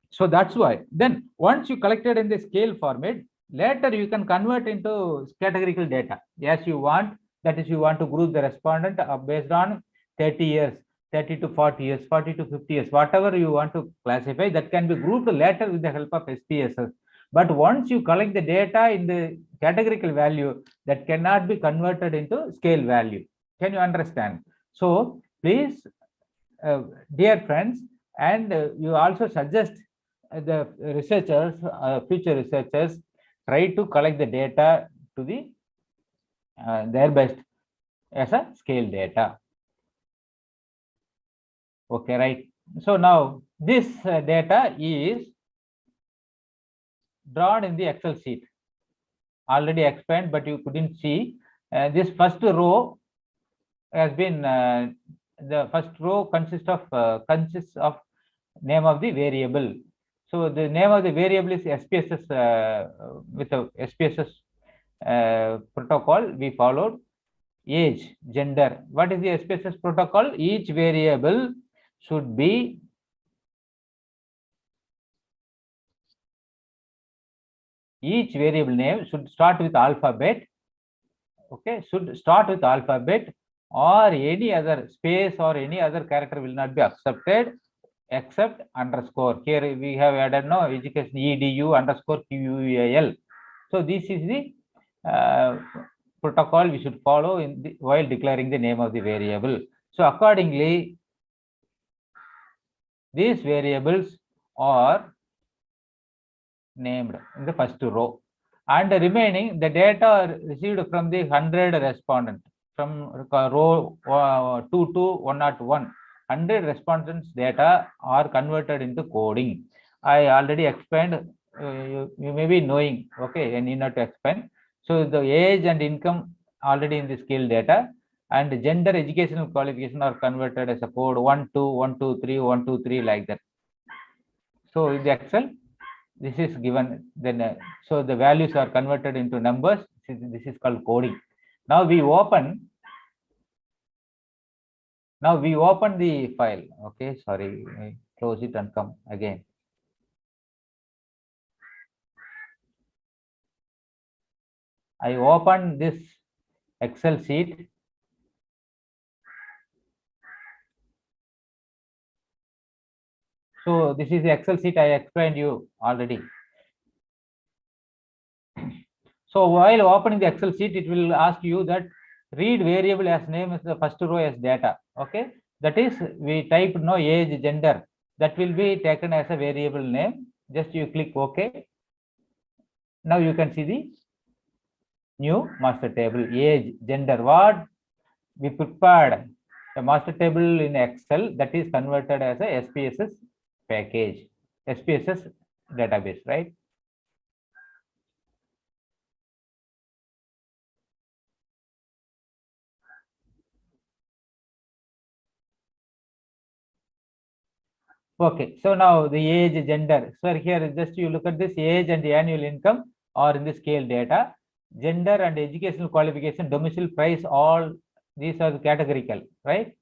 So that's why. Then once you collected in the scale format, later you can convert into categorical data as you want. That is, you want to group the respondent based on 30 years, 30 to 40 years, 40 to 50 years, whatever you want to classify, that can be grouped later with the help of SPSS. But once you collect the data in the categorical value, that cannot be converted into scale value. Can you understand? So please, dear friends, and you also suggest the researchers, future researchers, try to collect the data to the their best as a scale data. Okay, right? So now this data is drawn in the Excel sheet. Already explained, but you couldn't see. This first row has been the first row consists of name of the variable. So the name of the variable is SPSS. With the SPSS protocol we followed. Age, gender. What is the SPSS protocol? Each variable should be name should start with alphabet. Okay, should start with alphabet, or any other space or any other character will not be accepted except underscore. Here we have added no education edu underscore QUAL. So this is the protocol we should follow while declaring the name of the variable. So accordingly, these variables are named in the first row. and the remaining the data are received from the 100 respondent from row 2 to 101. 100 respondents data are converted into coding. I already explained, you may be knowing, okay, I need not to explain. So the age and income already in the skill data, and gender, educational qualification are converted as a code 1 2 1 2 3 1 2 3 like that. So in the Excel, this is given, then so the values are converted into numbers. This is called coding. Now we open the file. Okay, sorry, I close it and come again. I open this Excel sheet. So this is the Excel sheet I explained you already. So while opening the Excel sheet, it will ask you that read variable as name as the first row as data. Okay, that is, we type no age, gender, that will be taken as a variable name. Just you click OK. Now you can see the new master table, age, gender. What we prepared a master table in Excel that is converted as a SPSS package, SPSS database, right? Okay, so now the age, gender. So here just you look at this age and the annual income or in the scale data, gender and educational qualification, domicile, price, all these are categorical, right?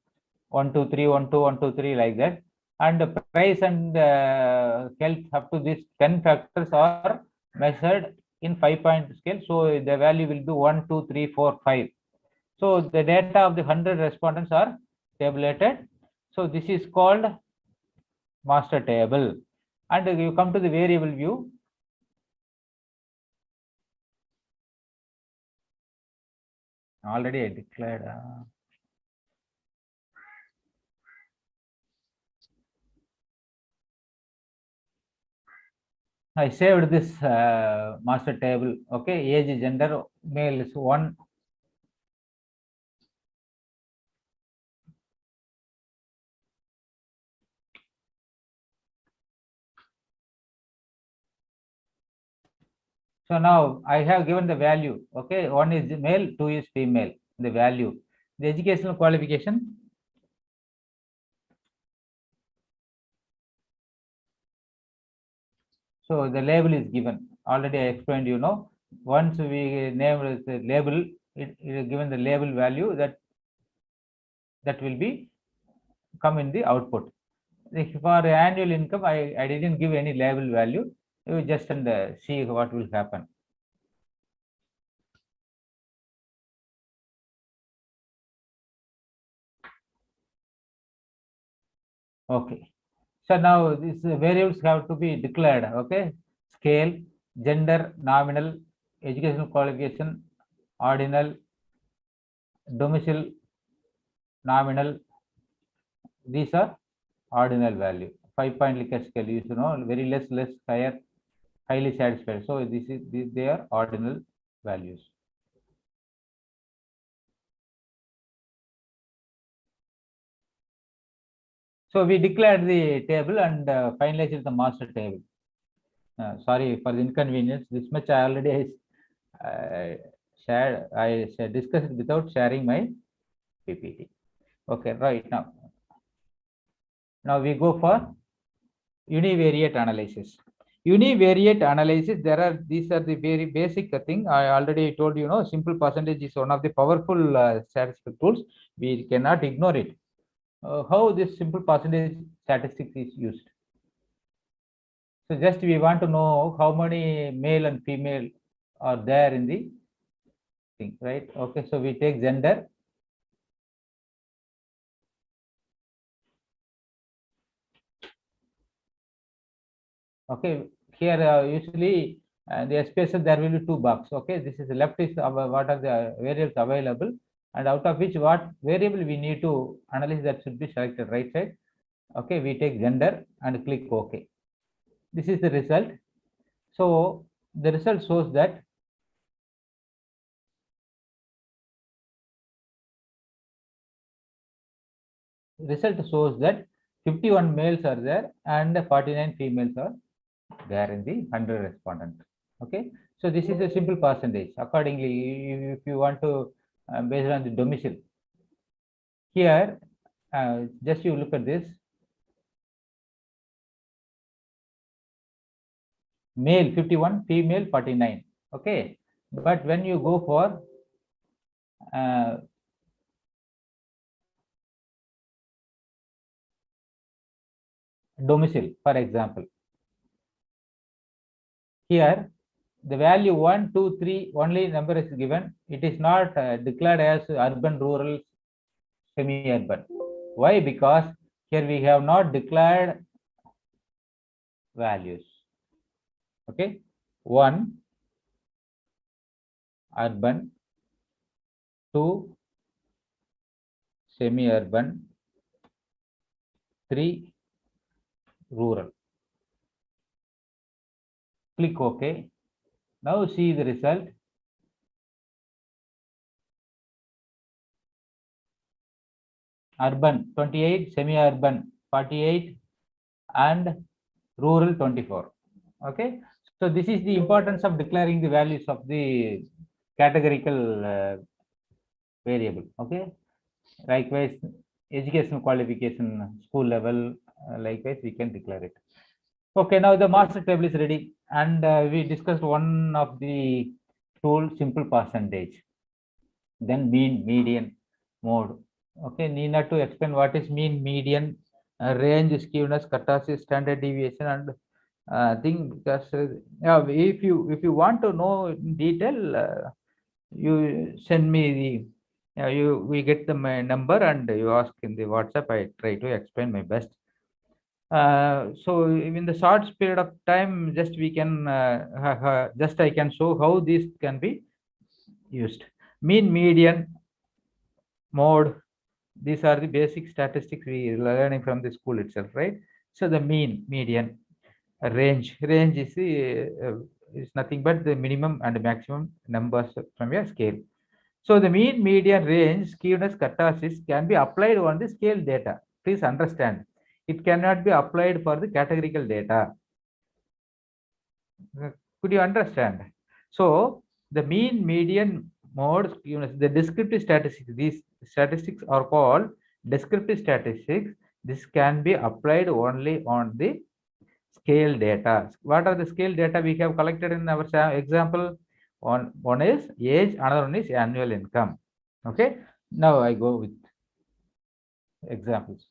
1 2 3 1 2 1 2 3 like that. And the price and health up to this 10 factors are measured in 5-point scale. So the value will be 1 2 3 4 5. So the data of the 100 respondents are tabulated. So this is called master table. And you come to the variable view. Already I declared. I saved this master table. Okay, age, gender, male is 1. So now I have given the value. Okay, 1 is male, 2 is female. The value, the educational qualification. So the label is given. Already I explained, you know, once we name the label, it is given the label value that will be come in the output. For annual income, I didn't give any label value. You just see what will happen. Okay. So now these variables have to be declared. Okay. Scale, gender, nominal, educational qualification, ordinal, domicile, nominal. These are ordinal value. 5-point Likert scale, you know, very less, higher, highly satisfied. So this is they are ordinal values. So we declared the table and finalized the master table. Sorry for the inconvenience. This much I already shared. I discussed it without sharing my PPT. Okay, right now. Now we go for univariate analysis. Univariate analysis, these are the very basic thing. I already told you, know, simple percentage is one of the powerful statistical tools. We cannot ignore it. How this simple percentage statistics is used? So just we want to know how many male and female are there in the thing, right? Okay, so we take gender. Okay, here usually the SPSS there will be 2 boxes. Okay, this is the left is what are the variables available, and out of which what variable we need to analyze, that should be selected right side. Okay, we take gender and click OK. This is the result. So the result shows that result shows that 51 males are there and 49 females are there in the 100 respondent. Okay, so this is a simple percentage. Accordingly, if you want to based on the domicile, here just you look at this, male 51, female 49. Okay, but when you go for domicile, for example, here the value 1, 2, 3 only number is given. It is not declared as urban, rural, semi-urban. Why? Because here we have not declared values. Okay, 1 urban, 2 semi-urban, 3 rural. Click OK. Now see the result. Urban 28, semi-urban 48, and rural 24. Okay, so this is the importance of declaring the values of the categorical variable. Okay, likewise, educational qualification, school level, likewise we can declare it. Okay, now the master table is ready, and we discussed one of the tool, simple percentage, then mean, median, mode. Okay, need not to explain what is mean, median, range, skewness, kurtosis, standard deviation, and thing, because if you want to know in detail, you send me the we get the my number and you ask in the WhatsApp. I try to explain my best. So in the short period of time, just we can just I can show how this can be used. Mean, median, mode, these are the basic statistics we are learning from the school itself, right? So the mean, median, range is nothing but the minimum and maximum numbers from a scale. So the mean, median, range, skewness, kurtosis can be applied on the scale data. Please understand, it cannot be applied for the categorical data. Could you understand? So the mean, median, mode, skewness, the descriptive statistics, these statistics are called descriptive statistics. This can be applied only on the scale data. What are the scale data we have collected in our example? One is age, another one is annual income. Okay, now I go with examples.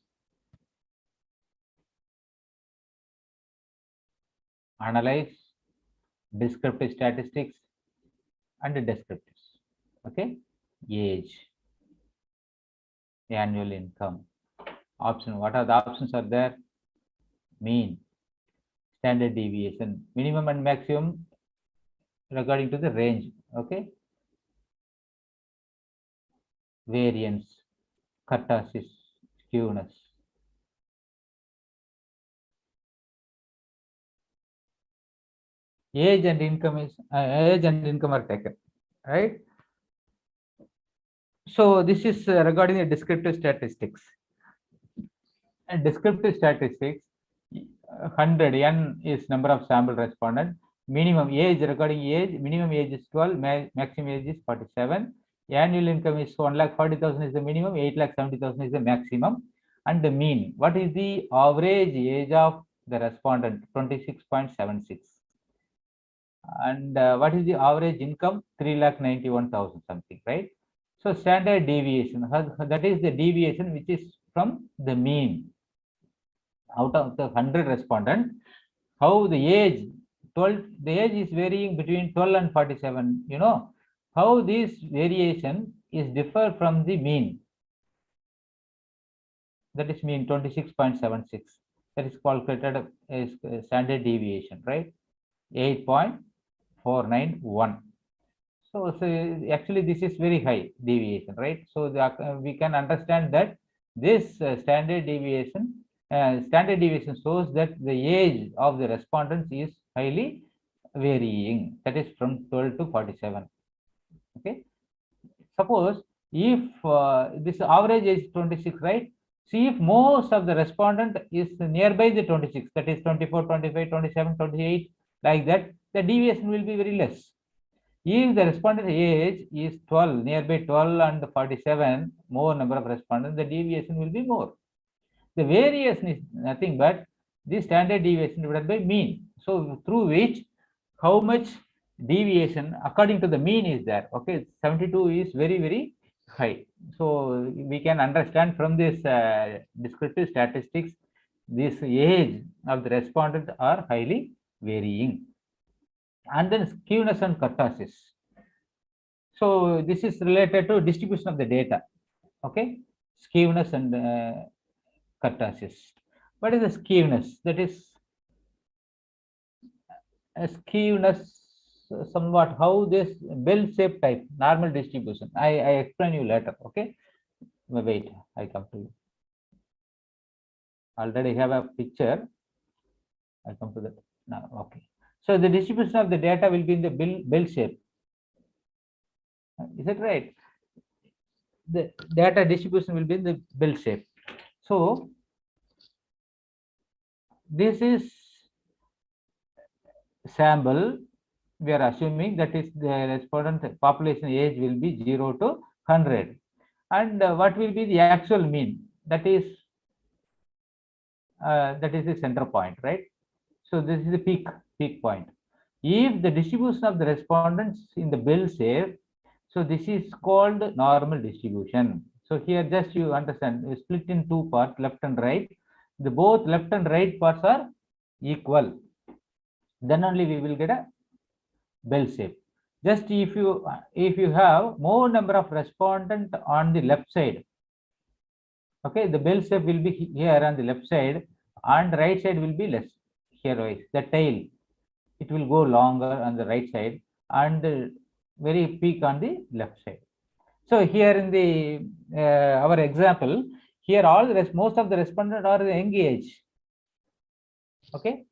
Analyze descriptive statistics and descriptives. Okay, age, annual income. Option, what are the options are there? Mean, standard deviation, minimum and maximum regarding to the range. Okay, variance, kurtosis, skewness. Age and income are taken, right? So this is regarding the descriptive statistics. And descriptive statistics, 100 n is number of sample respondent. Minimum age, regarding age, minimum age is 12, maximum age is 47. Annual income is 1,40,000 is the minimum, 8,70,000 is the maximum. And the mean, what is the average age of the respondent? 26.76. And what is the average income? 3,91,000 something, right? So standard deviation, that is the deviation which is from the mean. Out of the 100 respondent, how the age, the age is varying between 12 and 47. You know how this variation is differ from the mean. That is mean 26.76. That is calculated as standard deviation, right? 8.491. So actually this is very high deviation, right? So we can understand that this standard deviation shows that the age of the respondents is highly varying. That is from 12 to 47. Okay. Suppose if this average is 26, right? See, if most of the respondent is nearby the 26, that is 24, 25, 27, 28, like that, the deviation will be very less. If the respondent age is 12, nearby 12 and 47, more number of respondents, the deviation will be more. The variation is nothing but the standard deviation divided by mean. So through which how much deviation according to the mean is there. Okay, 72 is very, very high. So we can understand from this descriptive statistics, this age of the respondents are highly varying. And then skewness and kurtosis. So this is related to distribution of the data. Okay, skewness and kurtosis. What is the skewness? That is a skewness somewhat how this bell shape type normal distribution. I explain you later. Okay, wait, I come to you. Already have a picture. I come to that now. Okay, so the distribution of the data will be in the bell shape. Is that right? The data distribution will be in the bell shape. So this is sample. We are assuming that is the respondent population age will be 0 to 100. And what will be the actual mean? That is the center point, right? So this is the peak point. If the distribution of the respondents in the bell shape, so this is called normal distribution. So here just you understand, we split in two parts, left and right. The both left and right parts are equal. Then only we will get a bell shape. Just if you have more number of respondent on the left side, okay, the bell shape will be here on the left side, and right side will be less. Here the tail, it will go longer on the right side and very peak on the left side. So here in the our example, here all the most of the respondents are engaged. Okay,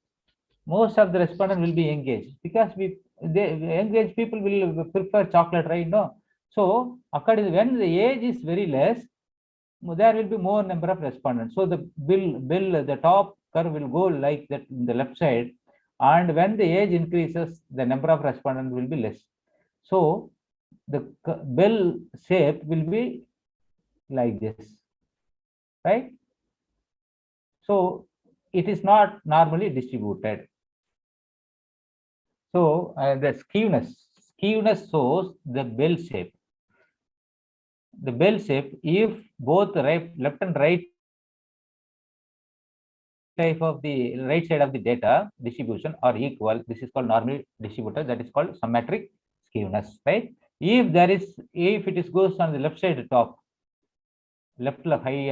most of the respondents will be engaged because engaged people will prefer chocolate, right? No, so according when the age is very less, there will be more number of respondents. So the the top curve will go like that in the left side, and when the age increases, the number of respondents will be less. So the bell shape will be like this, right? So it is not normally distributed. So the skewness shows the bell shape. The bell shape, if both left and right type of the right side of the data distribution are equal, this is called normally distributed. That is called symmetric skewness, right? If it goes on the left side top, left high,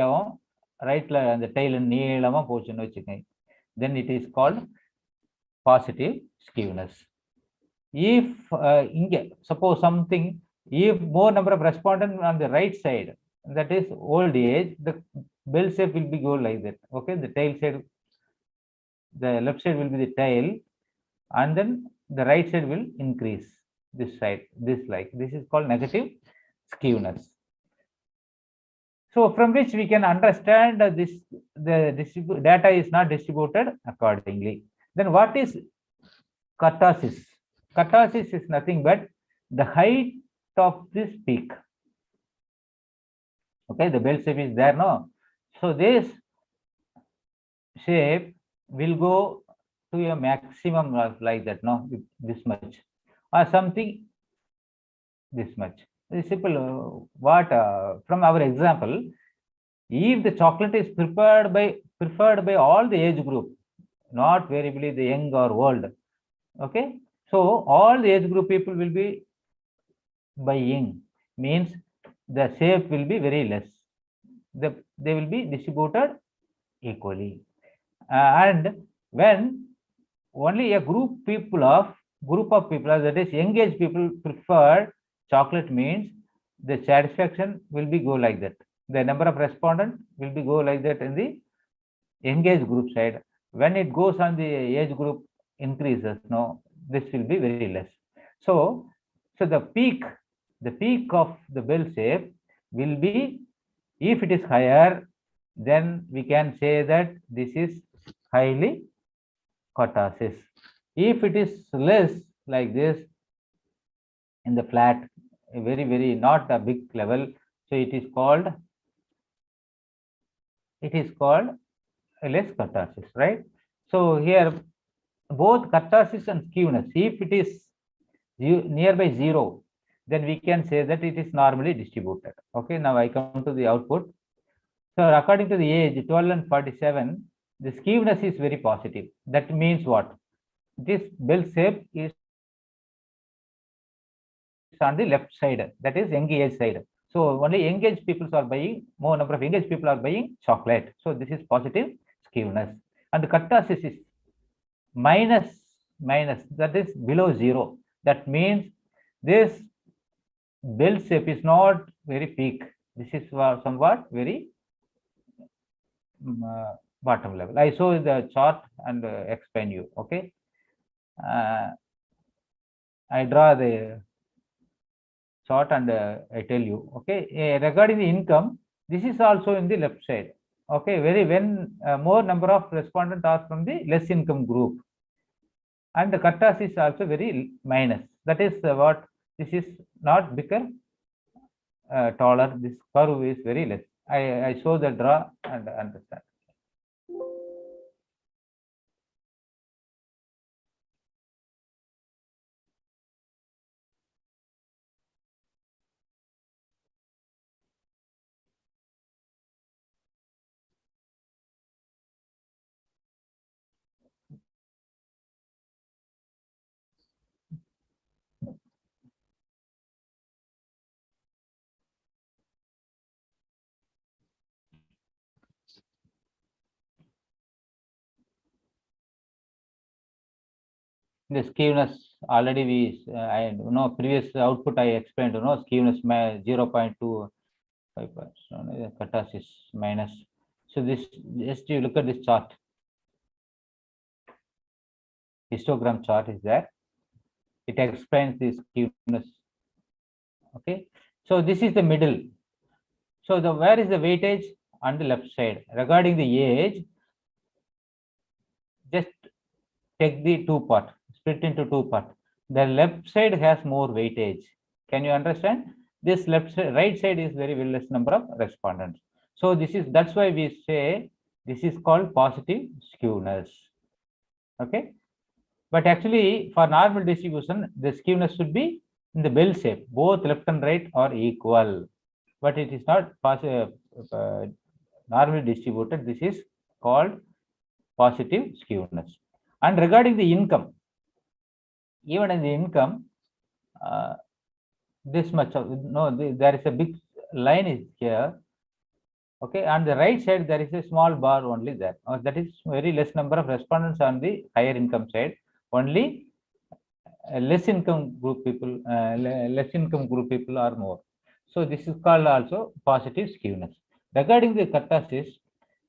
right the tail and neelama portion, then it is called positive skewness. If suppose something, if more number of respondents on the right side, that is old age, the bell shape will be go like that. Okay, the tail side, the left side will be the tail, and then the right side will increase this side, this is called negative skewness. So from which we can understand the data is not distributed accordingly. Then what is kurtosis? Kurtosis is nothing but the height of this peak. Okay, the bell shape is there, no? So this shape will go to a maximum of like that, no? This much or something, this much. It's simple. From our example, if the chocolate is preferred by all the age group, not variably the young or old. Okay, so all the age group people will be buying, means the shape will be very less. They will be distributed equally. And when only a group of people, that is engaged people, prefer chocolate, means the satisfaction will be go like that. The number of respondents will be go like that in the engaged group side. When it goes on the age group increases, no, this will be very less. So the peak of the bell shape will be, if it is higher, then we can say that this is highly kurtosis. If it is less like this in the flat, very not a big level, so it is called less kurtosis, right? So here both kurtosis and skewness, if it is nearby 0, then we can say that it is normally distributed. Okay, now I come to the output. So according to the age 12 and 47, the skewness is very positive. That means what? This bell shape is on the left side, that is engaged side. So only engaged people are buying, more number of engaged people are buying chocolate. So this is positive skewness. And the kurtosis is minus, that is below 0. That means this bell shape is not very peak. This is somewhat very bottom level. I show the chart and explain you. Okay, I draw the chart and I tell you. Okay, regarding the income, this is also in the left side. Okay, when more number of respondents are from the less income group, and the kurtosis is also very minus. That is what this is not become taller. This curve is very less. I show the draw and understand. The skewness already I know previous output I explained, skewness 0.2 kurtosis minus. So this, just you look at this chart, histogram chart is there. It explains the skewness. Okay, so this is the middle. So where is the weightage? On the left side. Regarding the age, just take the two part, split into two part. The left side has more weightage. Can you understand? This right side is very less number of respondents. So that's why we say this is called positive skewness. Okay, but actually for normal distribution, the skewness should be in the bell shape. Both left and right are equal, but it is not normally distributed. This is called positive skewness. And regarding the income, even in the income, this much of there is a big line is here. Okay, on the right side there is a small bar only there. That is very less number of respondents on the higher income side. Only less income group people are more. So this is called also positive skewness. Regarding the kurtosis,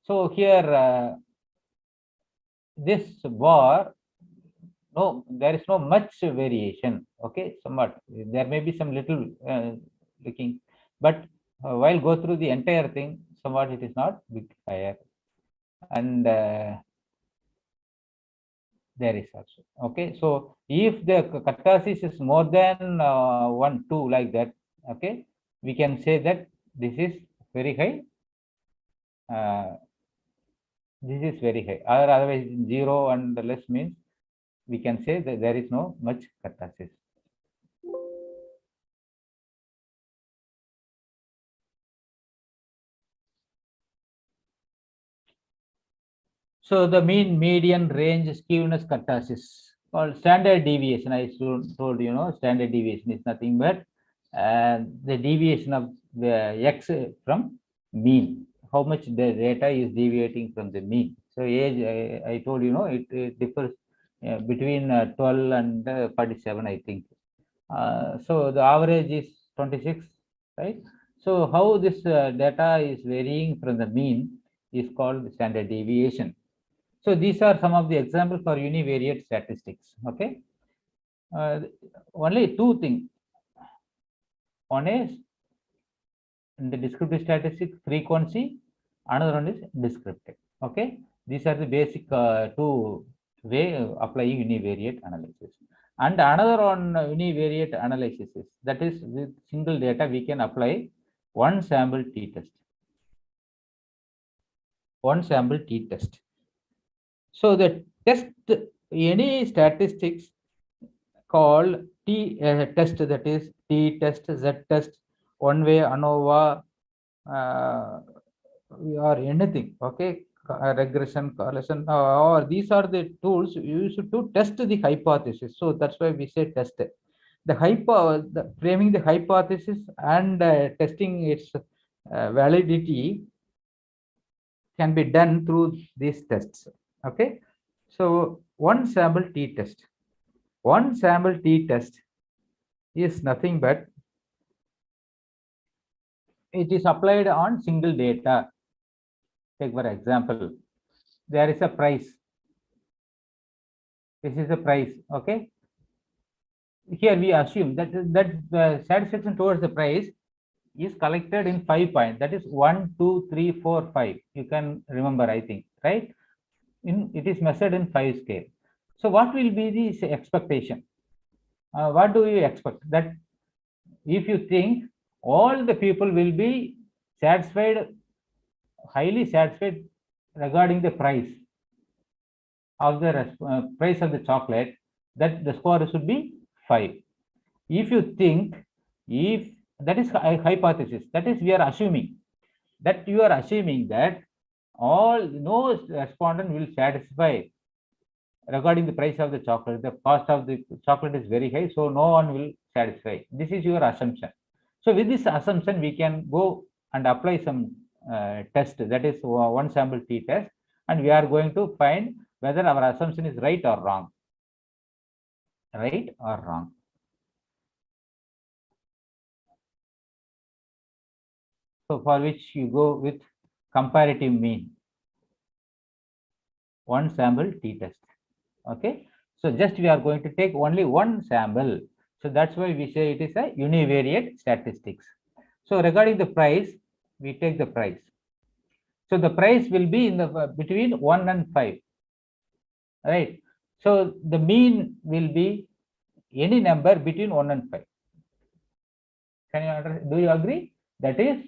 so here this bar, no, there is no much variation. Okay, somewhat there may be some little looking, but while go through the entire thing, somewhat it is not big higher, and there is also. Okay, so if the kurtosis is more than 1, 2 like that, okay, we can say that this is very high. This is very high, or otherwise 0 and less means we can say that there is no much kurtosis. So the mean, median, range, skewness, kurtosis, called standard deviation. I told you, standard deviation is nothing but the deviation of the x from mean. How much the data is deviating from the mean. So age, I told it differs between 12 and 47, I think. So the average is 26, right? So how this data is varying from the mean is called the standard deviation. So these are some of the examples for univariate statistics. Okay, only two things. One is in the descriptive statistics frequency, Another one is descriptive. Okay, these are the basic two way applying univariate analysis. And another one univariate analysis is that is with single data we can apply one sample t-test. One sample t-test. So the test, any statistics called test, that is t-test, z-test, one-way ANOVA, or anything, okay, regression, correlation, or these are the tools used to test the hypothesis. So that's why we say test. The framing the hypothesis and testing its validity can be done through these tests. Okay, so one sample t-test. One sample t-test is nothing but it is applied on single data. Take for example, there is a price. This is a price. Okay. Here we assume that the satisfaction towards the price is collected in 5 points. That is 1, 2, 3, 4, 5. You can remember, I think, right? It is measured in 5 scale. So what will be the expectation? What do you expect? That if you think all the people will be satisfied, highly satisfied regarding the price of the price of the chocolate, that the score should be 5. If you think, if that is a hypothesis, that is we are assuming that you are assuming that no respondent will satisfy regarding the price of the chocolate. The cost of the chocolate is very high, so no one will satisfy. This is your assumption. So with this assumption, we can go and apply some test, that is one sample t-test, and we are going to find whether our assumption is right or wrong. Right or wrong. So for which you go with comparative mean. One sample t-test. Okay. So just we are going to take only one sample. So that's why we say it is a univariate statistics. So regarding the price, we take the price. So the price will be in the between 1 and 5. Right. So the mean will be any number between 1 and 5. Can you do you agree? That is,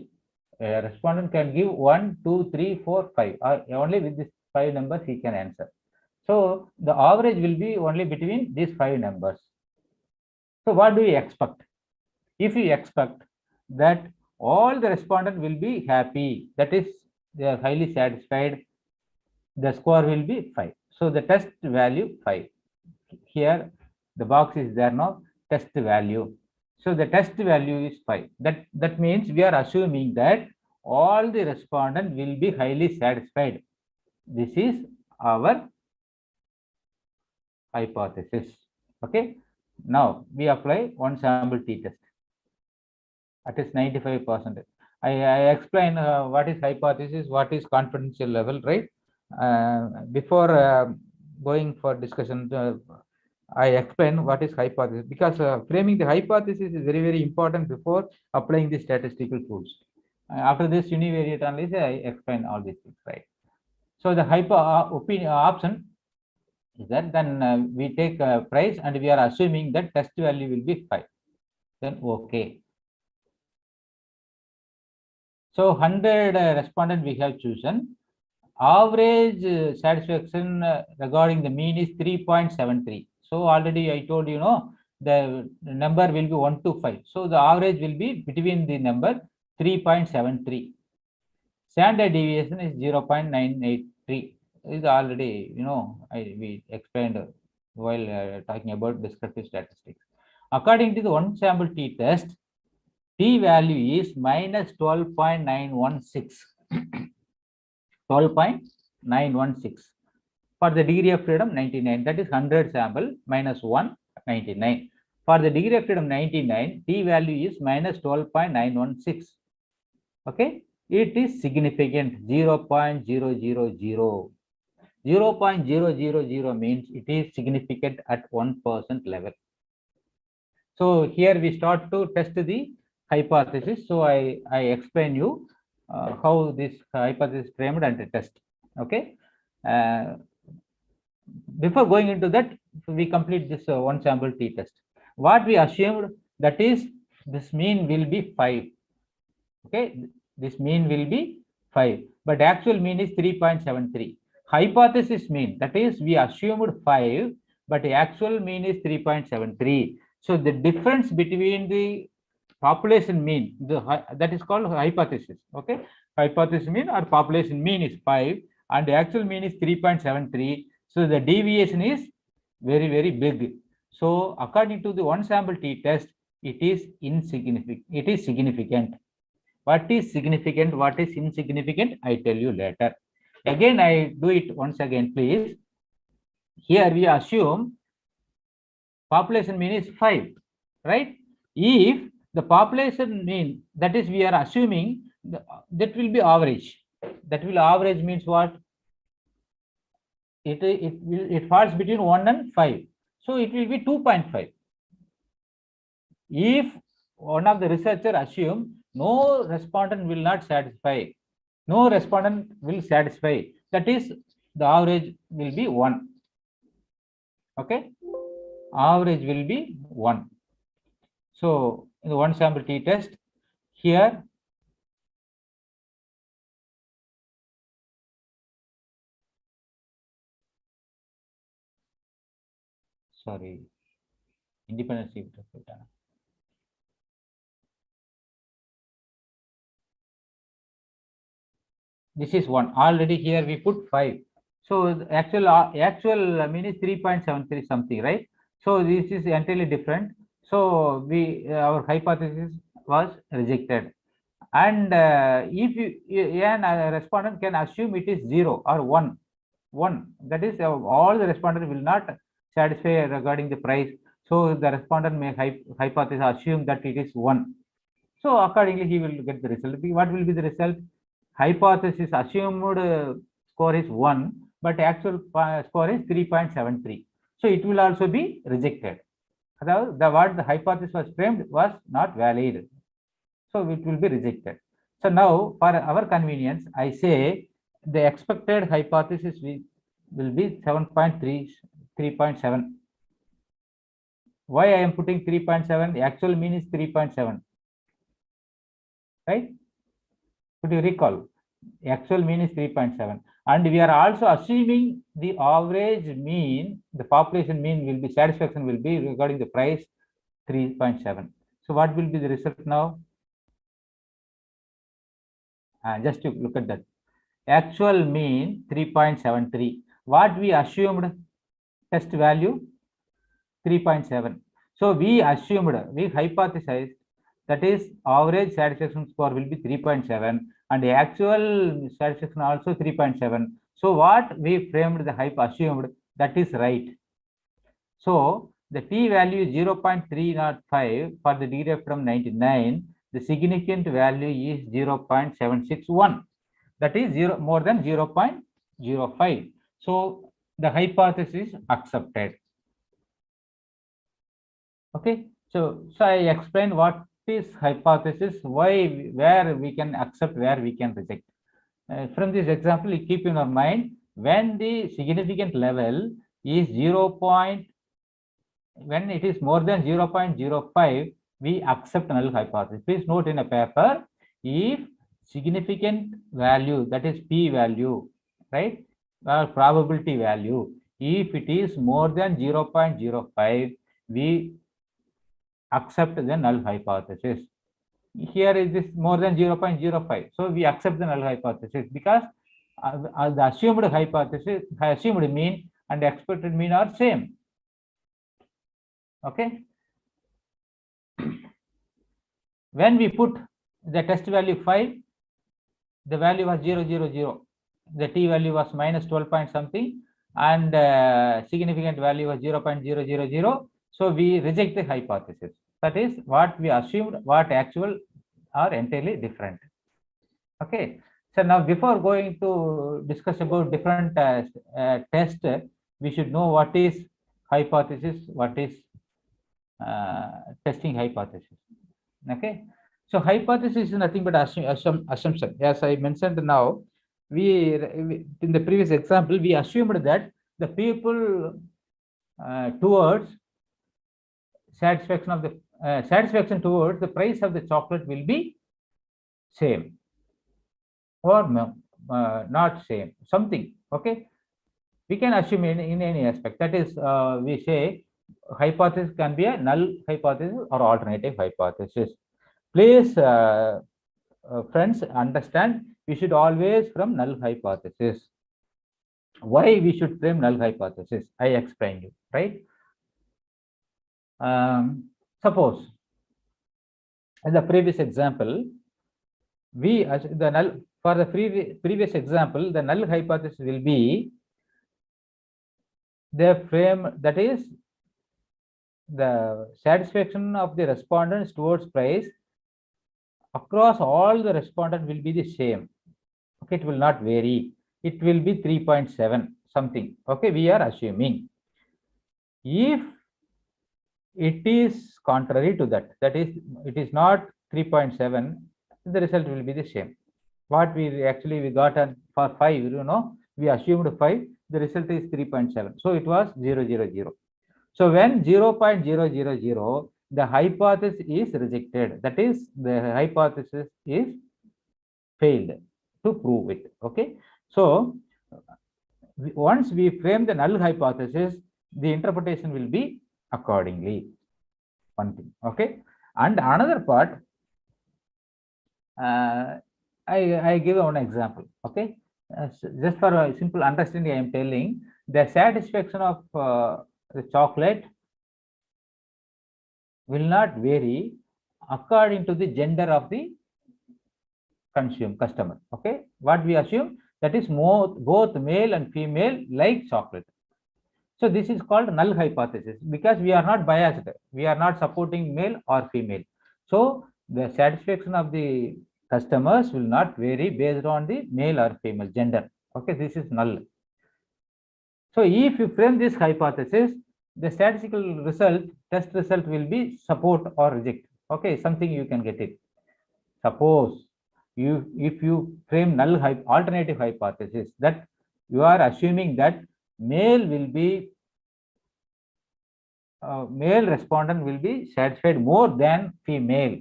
a respondent can give 1, 2, 3, 4, 5, or only with these 5 numbers he can answer. So the average will be only between these 5 numbers. So what do you expect? If you expect that all the respondent will be happy, that is, they are highly satisfied, the score will be 5. So the test value 5. Here the box is there now, test value. So the test value is 5. That means we are assuming that all the respondent will be highly satisfied. This is our hypothesis. Okay. Now we apply one sample t-test. That is 95%. I explain what is hypothesis, what is confidential level, right? Before going for discussion, I explain what is hypothesis, because framing the hypothesis is very, very important before applying the statistical tools. After this univariate analysis, I explain all these things, right? So the option is that then we take price and we are assuming that test value will be 5. Then okay. So 100 respondent we have chosen. Average satisfaction regarding the mean is 3.73. So already I told you, the number will be 1 to 5. So the average will be between the number 3.73. Standard deviation is 0.983. Is already, we explained while talking about descriptive statistics. According to the one sample t-test, t-value is minus 12.916. 12.916. For the degree of freedom 99, that is 100 sample minus 1, 99. For the degree of freedom 99, t-value is minus 12.916. Okay, it is significant, 0.000. 0.000 means it is significant at 1% level. So here we start to test the hypothesis. So I explain you how this hypothesis is framed and test. Okay. Before going into that, we complete this one sample t-test. What we assumed, that is, this mean will be 5. Okay, this mean will be 5, but actual mean is 3.73. Hypothesis mean, that is, we assumed 5, but the actual mean is 3.73. So the difference between the population mean, that is called hypothesis. Okay, hypothesis mean or population mean is 5, and the actual mean is 3.73. So the deviation is very, very big. So according to the one sample t-test, it is insignificant. It is significant. What is significant, what is insignificant, I tell you later. Again, I do it once again, please. Here we assume population mean is 5, right? If the population mean, that is, we are assuming that will be average. That will average means what? It falls between 1 and 5. So it will be 2.5. If one of the researcher assume no respondent will not satisfy, no respondent will satisfy, that is, the average will be 1. Okay, average will be 1. So in the one sample t-test, here sorry, independent data. This is 1. Already here we put 5. So the actual mean is 3.73 something, right? So this is entirely different. So our hypothesis was rejected. And if a respondent can assume it is 0 or 1, that is, all the respondent will not satisfy regarding the price. So the respondent may hypothesis assume that it is 1. So accordingly, he will get the result. What will be the result? Hypothesis assumed score is 1, but actual score is 3.73. So it will also be rejected. What the hypothesis was framed was not valid. So it will be rejected. So now, for our convenience, I say the expected hypothesis will be 3.7. Why I am putting 3.7? The actual mean is 3.7. Right? Could you recall? The actual mean is 3.7. And we are also assuming the average mean, the population mean will be, satisfaction will be regarding the price 3.7. So what will be the result now? Just to look at that. Actual mean 3.73. What we assumed test value 3.7. So we assumed, we hypothesized, that is, average satisfaction score will be 3.7 and the actual satisfaction also 3.7. So what we framed the hype assumed, that is right. So the t value is 0.305 for the degree of freedom 99. The significant value is 0.761. That is more than 0.05. So the hypothesis accepted. Okay. So I explained what is hypothesis, where we can accept, where we can reject. From this example, you keep in your mind, when the significant level is when it is more than 0.05, we accept null hypothesis. Please note in a paper, if significant value, that is p value, right, or probability value, if it is more than 0.05, we accept the null hypothesis. Here is this more than 0.05. So we accept the null hypothesis because the assumed hypothesis, assumed mean and expected mean are same. Okay. When we put the test value 5, the value was 0, 0, 0. The t value was minus 12 point something, and significant value was 0.000. So we reject the hypothesis. That is what we assumed, what actual are entirely different. Okay. So now, before going to discuss about different tests, we should know what is hypothesis, what is testing hypothesis. Okay. So hypothesis is nothing but assumption. As I mentioned now, we in the previous example, we assumed that the people towards satisfaction towards the price of the chocolate will be same or not same, something. Okay, we can assume in any aspect. That is, we say hypothesis can be a null hypothesis or alternative hypothesis. Please, friends, understand we should always from null hypothesis. Why we should frame null hypothesis? I explain you, right? Suppose in the previous example, we the null for the previous example, the null hypothesis will be the frame, that is the satisfaction of the respondents towards price across all the respondents will be the same. Okay, it will not vary. It will be 3.7 something. Okay, we are assuming. If it is contrary to that, that is, it is not 3.7, the result will be the same. What we got for 5, we assumed 5, the result is 3.7. So it was 0.000. So when 0.000, the hypothesis is rejected. That is, the hypothesis is failed to prove it. Okay. So once we frame the null hypothesis, the interpretation will be accordingly. One thing. Okay. And another part, I give one example. Okay. Just for a simple understanding, I am telling the satisfaction of the chocolate will not vary according to the gender of the customer. Okay, what we assume, that is both male and female like chocolate. So this is called null hypothesis because we are not biased. We are not supporting male or female. So the satisfaction of the customers will not vary based on the male or female gender. Okay, this is null. So if you frame this hypothesis, the statistical result, test result will be support or reject. Okay, something you can get it. Suppose if you frame null alternative hypothesis, that you are assuming that male will be male respondent will be satisfied more than female,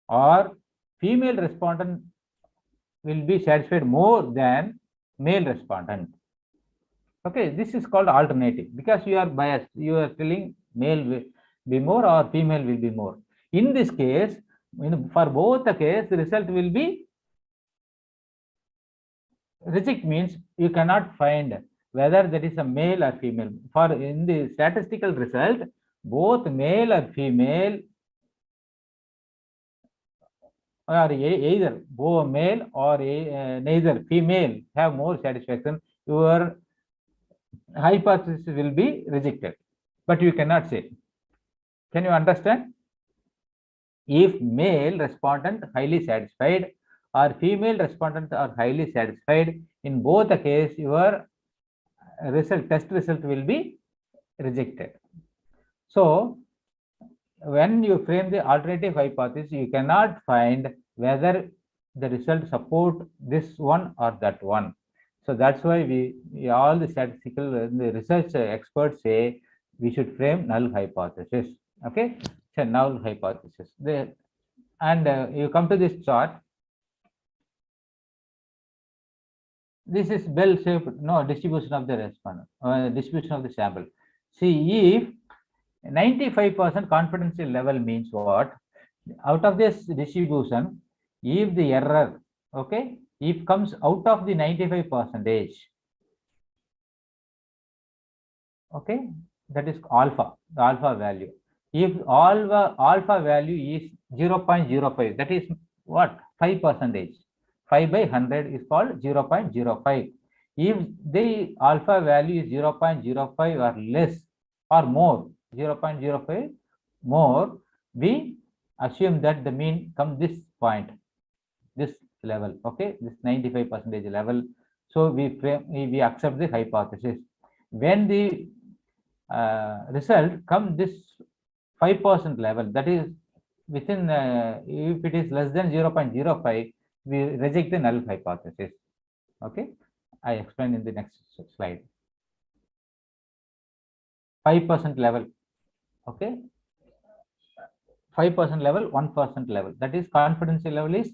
or female respondent will be satisfied more than male respondent. Okay, this is called alternative because you are biased. You are telling male will be more or female will be more. In this case, for both the case, the result will be reject, means you cannot find whether that is a male or female. For in the statistical result, both male or female, or either both male or neither female have more satisfaction, your hypothesis will be rejected. But you cannot say. Can you understand? If male respondent highly satisfied or female respondent are highly satisfied, in both the case your test result will be rejected. So when you frame the alternative hypothesis, you cannot find whether the result support this one or that one. So that's why we all the statistical the research experts say we should frame null hypothesis. Okay, so null hypothesis. And you come to this chart. This is bell-shaped distribution of the respondent, distribution of the sample. See, if 95% confidence level means what? Out of this distribution, if the error, okay, if comes out of the 95%, okay, that is alpha, the alpha value. If alpha value is 0.05, that is what? 5%. 5 by 100 is called 0.05. If the alpha value is 0.05 or less or more, 0.05 more, we assume that the mean comes this point, this level, okay, this 95% level. So we accept the hypothesis. When the result comes this 5% level, that is within, if it is less than 0.05, we reject the null hypothesis. Okay, I explain in the next slide. 5% level. Okay, 5% level, 1% level. That is confidence level is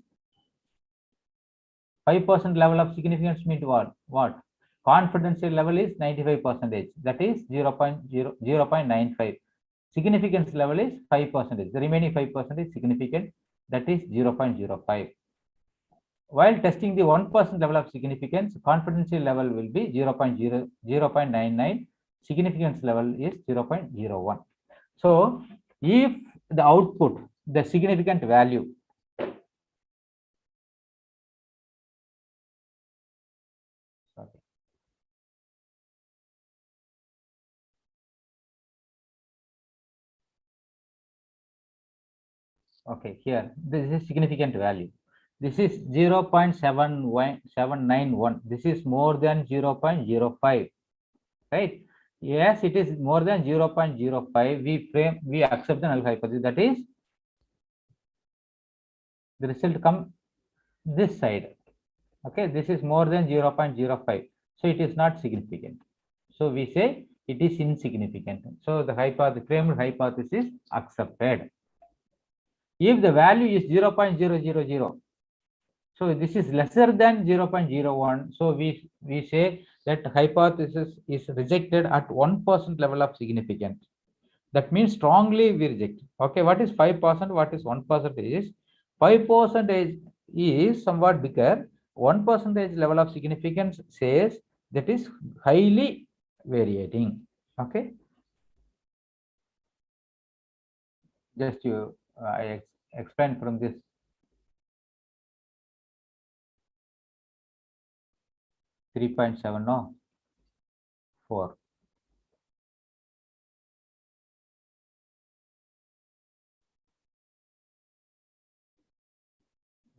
5% level of significance means what? What? Confidence level is 95%. That is 0.95. Significance level is 5%. The remaining 5% is significant. That is 0.05. While testing the 1% level of significance, confidence level will be 0.99. Significance level is 0.01. So, if the output, the significant value, okay, here, this is significant value. This is 0.791. This is more than 0.05, right? Yes, it is more than 0.05. We accept the null hypothesis. That is, the result come this side. Okay, this is more than 0.05. So it is not significant. So we say it is insignificant. So the framed hypothesis accepted. If the value is 0.000, so this is lesser than 0.01, so we say that hypothesis is rejected at 1% level of significance. That means strongly we reject. Okay, what is 5%? What is 1%? Is 5% is somewhat bigger. 1% level of significance says that is highly variating. Okay, just I explain from this. No, 4.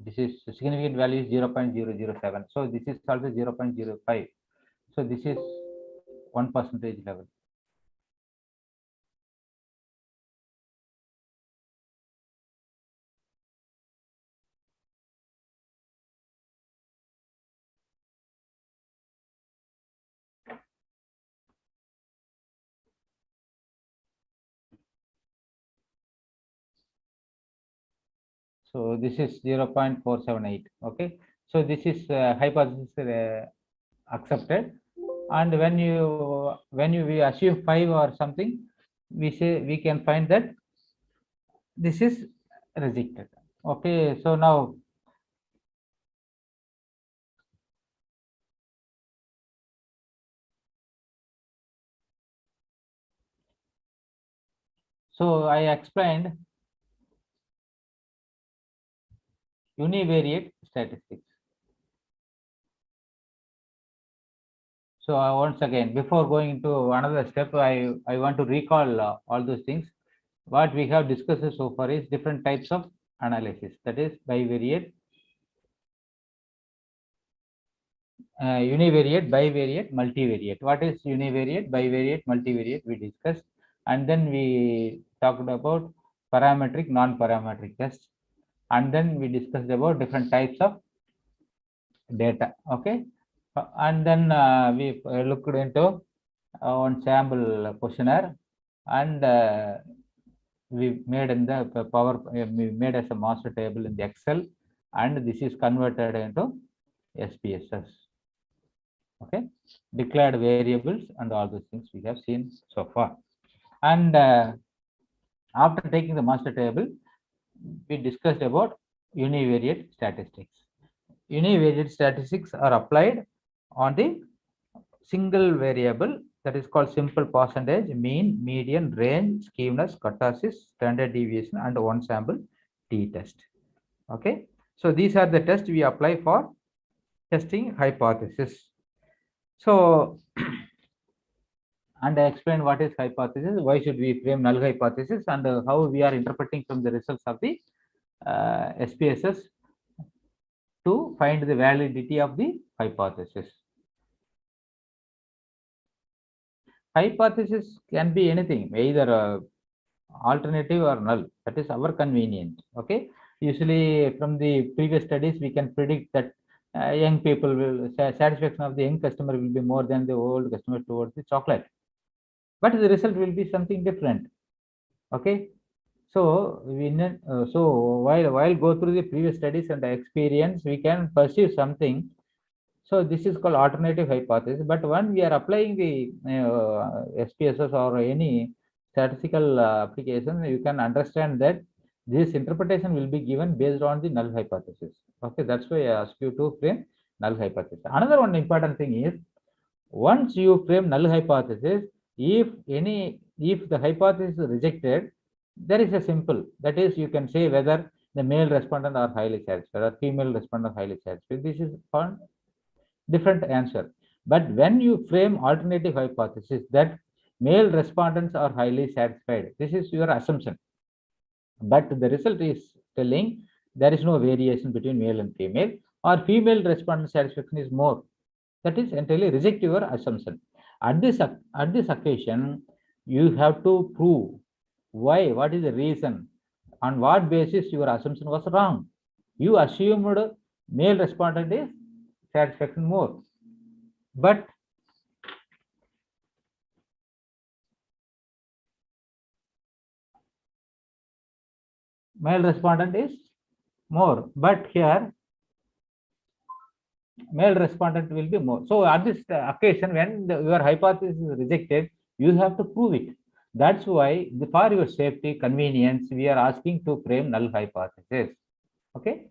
This is significant value is 0.007. So this is also 0.05. So this is 1% level. So this is 0.478. Okay, so this is hypothesis accepted, and when we assume 5 or something, we say we can find that this is rejected. Okay, so now I explained univariate statistics. So once again, before going into another step, I want to recall all those things. What we have discussed so far is different types of analysis. That is bivariate, univariate, bivariate, multivariate. What is univariate, bivariate, multivariate? We discussed, and then we talked about parametric, non-parametric tests, and then we discussed about different types of data. Okay, and then we looked into one sample questionnaire, and we made in the we made as a master table in the Excel, and this is converted into SPSS. Okay, declared variables and all those things we have seen so far. And after taking the master table, we discussed about univariate statistics. Univariate statistics are applied on the single variable, that is called simple percentage, mean, median, range, skewness, kurtosis, standard deviation, and one sample t-test. Okay, so these are the tests we apply for testing hypothesis. So, and I explained what is hypothesis, why should we frame null hypothesis, and how we are interpreting from the results of the SPSS to find the validity of the hypothesis. Hypothesis can be anything, either alternative or null. That is our convenient. Okay. Usually from the previous studies, we can predict that young people will satisfaction of the young customer will be more than the old customer towards the chocolate, but the result will be something different. Okay. So so while go through the previous studies and the experience, we can perceive something. So this is called alternative hypothesis. But when we are applying the SPSS or any statistical application, you can understand that this interpretation will be given based on the null hypothesis. Okay, that's why I ask you to frame null hypothesis. Another one important thing is, once you frame null hypothesis, if the hypothesis is rejected, there is a simple, that is, you can say whether the male respondent are highly satisfied or female respondent highly satisfied. This is on different answer. But when you frame alternative hypothesis that male respondents are highly satisfied, this is your assumption. But the result is telling there is no variation between male and female, or female respondent satisfaction is more. That is entirely reject your assumption. At this occasion, you have to prove why, what is the reason, on what basis your assumption was wrong. You assumed male respondent is satisfaction more, but male respondent is more, but here male respondent will be more. So at this occasion, when your hypothesis is rejected, you have to prove it. That's why for your safety, convenience, we are asking to frame null hypothesis. Okay.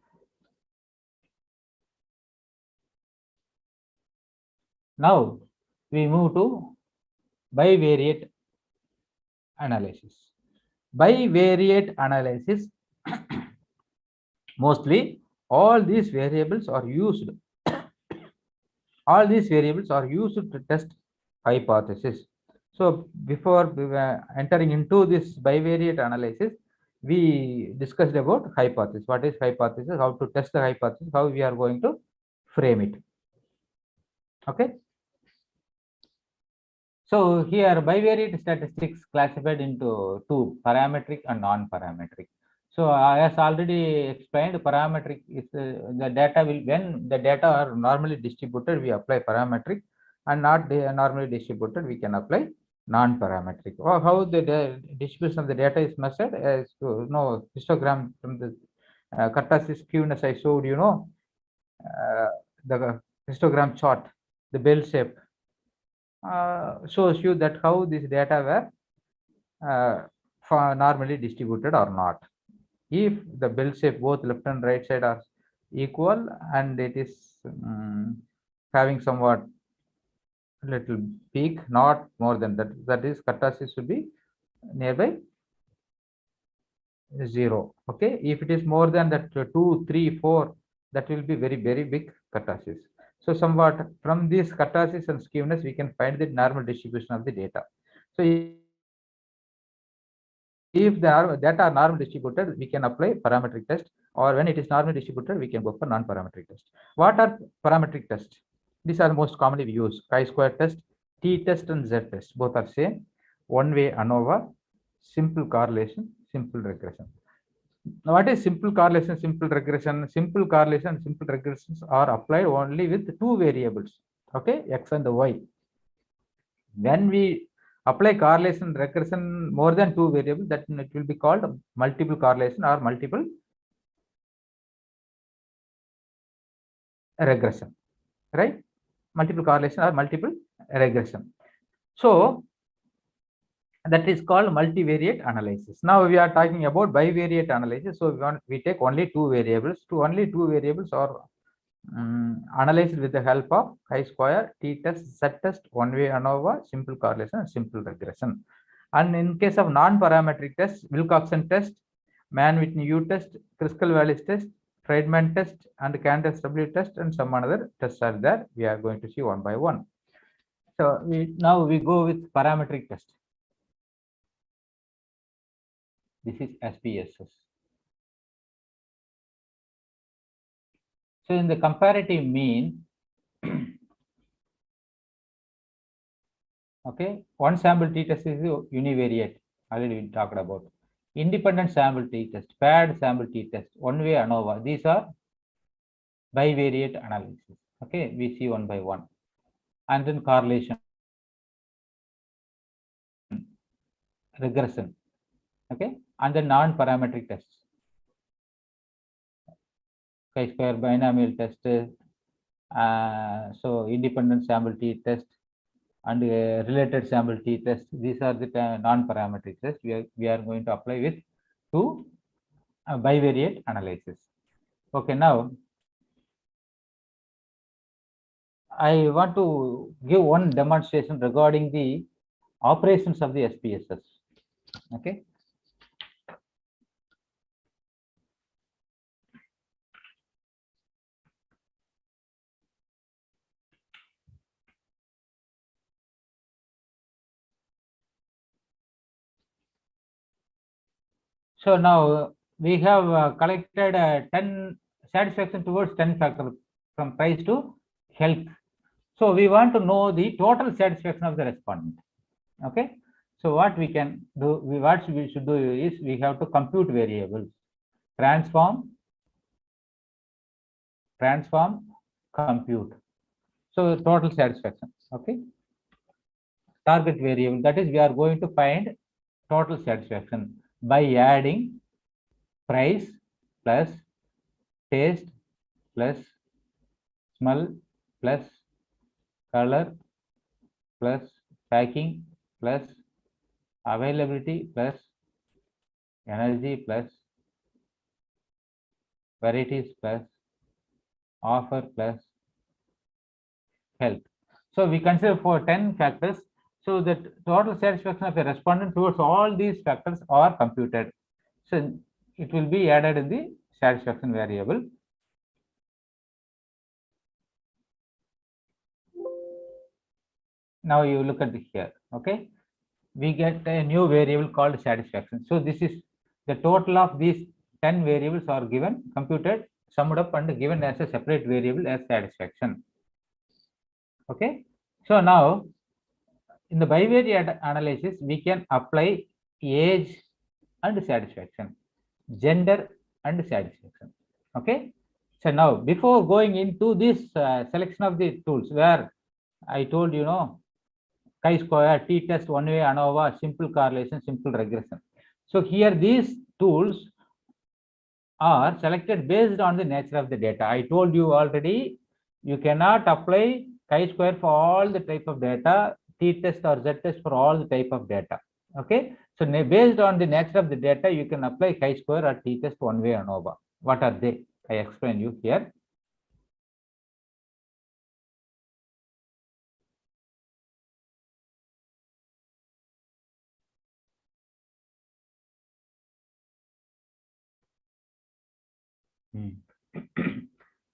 Now we move to bivariate analysis. Bivariate analysis, mostly all these variables are used. All these variables are used to test hypothesis. So before entering into this bivariate analysis, we discussed about hypothesis. What is hypothesis? How to test the hypothesis? How we are going to frame it? Okay. So here bivariate statistics classified into two, parametric and non-parametric. So as already explained, parametric is the data will, when the data are normally distributed, we apply parametric, and not normally distributed, we can apply non-parametric. Or how the distribution of the data is measured, as you know, histogram from the kurtosis skewness I showed, you know, the histogram chart, the bell shape shows you that how this data were normally distributed or not. If the bell shape both left and right side are equal and it is having somewhat little peak, not more than that, that is kurtosis should be nearby 0. Okay, if it is more than that 2, 3, 4, that will be very big kurtosis. So somewhat from this kurtosis and skewness, we can find the normal distribution of the data. So if the data are normal distributed, we can apply parametric test, or when it is normally distributed, we can go for non-parametric test. What are parametric tests? These are most commonly used: chi-square test, t-test, and z-test. Both are same. One-way ANOVA, simple correlation, simple regression. Now, what is simple correlation, simple regression? Simple correlation and simple regressions are applied only with two variables, okay, x and y. When we apply correlation regression more than two variables, that it will be called multiple correlation or multiple regression, right? Multiple correlation or multiple regression. So that is called multivariate analysis. Now we are talking about bivariate analysis. So we take only two variables. Only two variables are analyzed with the help of chi-square, t-test, z-test, one-way ANOVA, simple correlation, and simple regression. And in case of non-parametric tests, Wilcoxon test, Mann-Whitney U test, Kruskal-Wallis test, Friedman test, and Candace W test, and some other tests are there. We are going to see one by one. So now we go with parametric test. This is SPSS. So in the comparative mean, okay, one sample t-test is univariate. already we talked about. Independent sample t-test, paired sample t-test, one-way ANOVA. These are bivariate analysis. Okay, we see one by one. And then correlation, regression. Okay, and then non-parametric tests. Chi-square binomial test, so independent sample t-test and related sample t-test. These are the non-parametric tests we are going to apply with to bivariate analysis. Okay, now I want to give one demonstration regarding the operations of the SPSS. Okay. So now we have collected 10 satisfaction towards 10 factors from price to health. So we want to know the total satisfaction of the respondent. Okay. So what we can do, what we should do is we have to compute variables, transform, compute. So total satisfaction. Okay. Target variable, that is we are going to find total satisfaction by adding price plus taste plus smell plus color plus packing plus availability plus energy plus varieties plus offer plus health. So we consider for 10 factors. So the total satisfaction of the respondent towards all these factors are computed. So it will be added in the satisfaction variable. Now you look at here. Okay, we get a new variable called satisfaction. So this is the total of these 10 variables are given, computed, summed up and given as a separate variable as satisfaction. Okay, so now in the bivariate analysis, we can apply age and satisfaction, gender and satisfaction. Okay, so now before going into this selection of the tools, where I told you know chi-square, t-test, one-way ANOVA, simple correlation, simple regression. So here these tools are selected based on the nature of the data. I told you already, you cannot apply chi-square for all the type of data, t-test or z-test for all the type of data. Okay, so based on the nature of the data, you can apply chi-square or t-test, one-way ANOVA. What are they? I explain you here.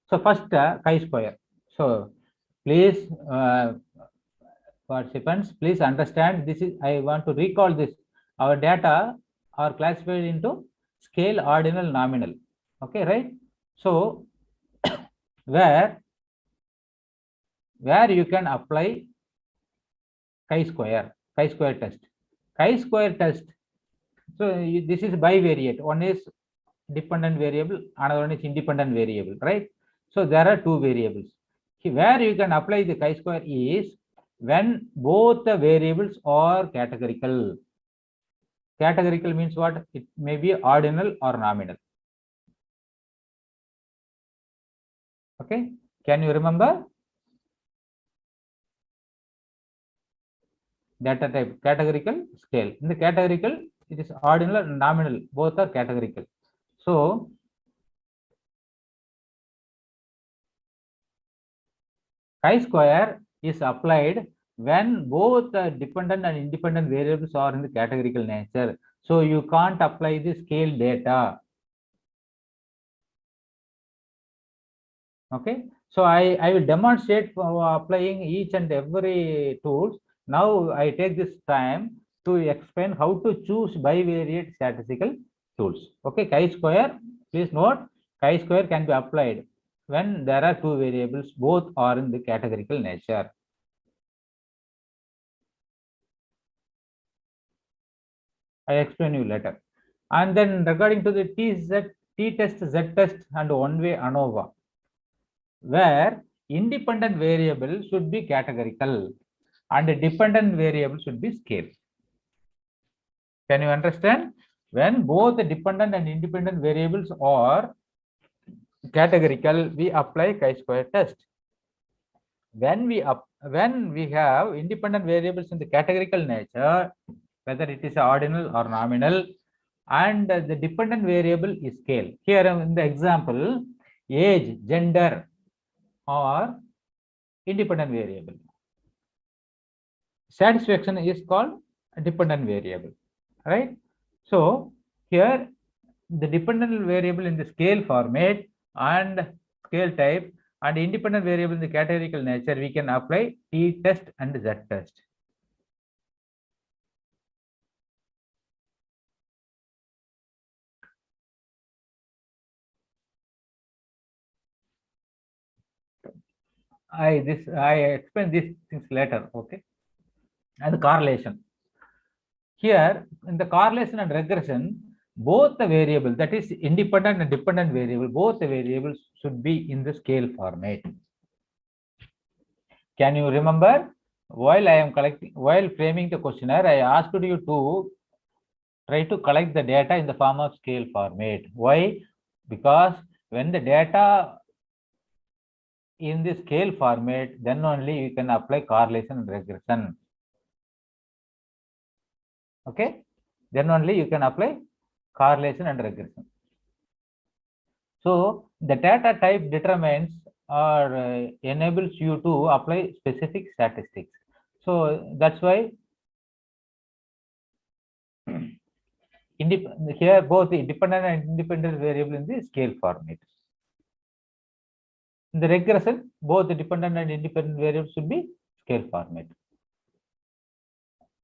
So first chi-square. So please participants, please understand this is, I want to recall this. Our data are classified into scale, ordinal, nominal. Okay, right? So where you can apply chi-square test. Chi-square test. So this is bivariate. One is dependent variable, another one is independent variable, right? So there are two variables. Where you can apply the chi-square is when both the variables are categorical. Categorical means what? It may be ordinal or nominal. Okay, can you remember? Data type, categorical, scale. In the categorical, it is ordinal and nominal, both are categorical. So chi-square is applied when both the dependent and independent variables are in the categorical nature. So you can't apply the scale data. Okay, so I will demonstrate for applying each and every tools. Now I take this time to explain how to choose bivariate statistical tools. Okay, chi-square, please note, chi-square can be applied when there are two variables, both are in the categorical nature. I explain you later. And then regarding to the t-test, z-test and one-way ANOVA, where independent variable should be categorical and a dependent variable should be scale. Can you understand? When both the dependent and independent variables are categorical, we apply chi-square test. When we have independent variables in the categorical nature, whether it is ordinal or nominal, and the dependent variable is scale. Here in the example, age, gender are independent variable. Satisfaction is called a dependent variable, right? So here the dependent variable in the scale format and scale type and independent variable in the categorical nature, we can apply t-test and z-test. I explain these things later, okay? And correlation. Here in the correlation and regression, both the variable, that is independent and dependent variable, both the variables should be in the scale format. Can you remember, while framing the questionnaire, I asked you to try to collect the data in the form of scale format. Why? Because when the data in the scale format, then only you can apply correlation and regression. Okay, then only you can apply correlation and regression. So the data type determines or enables you to apply specific statistics. So that's why here both the dependent and independent variable in the scale format. In the regression, both the dependent and independent variables should be scale format.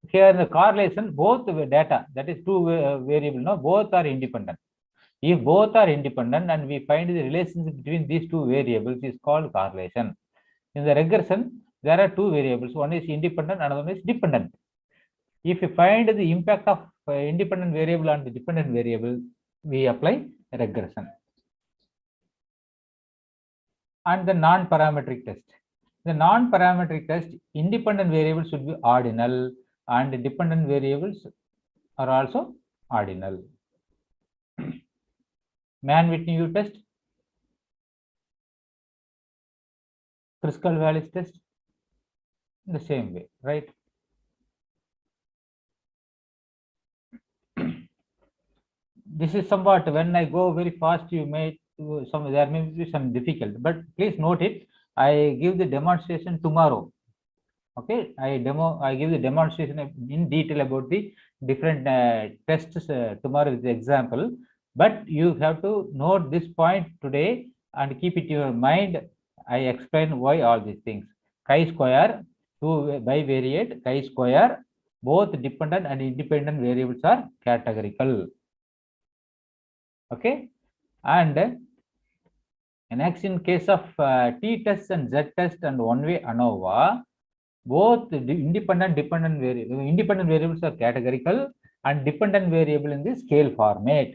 Here in the correlation, both the data, that is two variables, no, both are independent. If both are independent and we find the relationship between these two variables is called correlation. In the regression, there are two variables. One is independent, another one is dependent. If you find the impact of independent variable on the dependent variable, we apply regression. And the non-parametric test. The non-parametric test, independent variables should be ordinal and dependent variables are also ordinal. Mann-Whitney test, Kruskal-Wallis test, in the same way, right? This is somewhat, when I go very fast, you may there may be some difficult, but please note it. I give the demonstration tomorrow. Okay, I give the demonstration in detail about the different tests tomorrow with the example. But you have to note this point today and keep it in your mind. I explain why all these things. Chi-square, two bivariate, chi-square, both dependent and independent variables are categorical. Okay, and next in case of t-test and z-test and one-way ANOVA, both the independent variables are categorical and dependent variable in the scale format.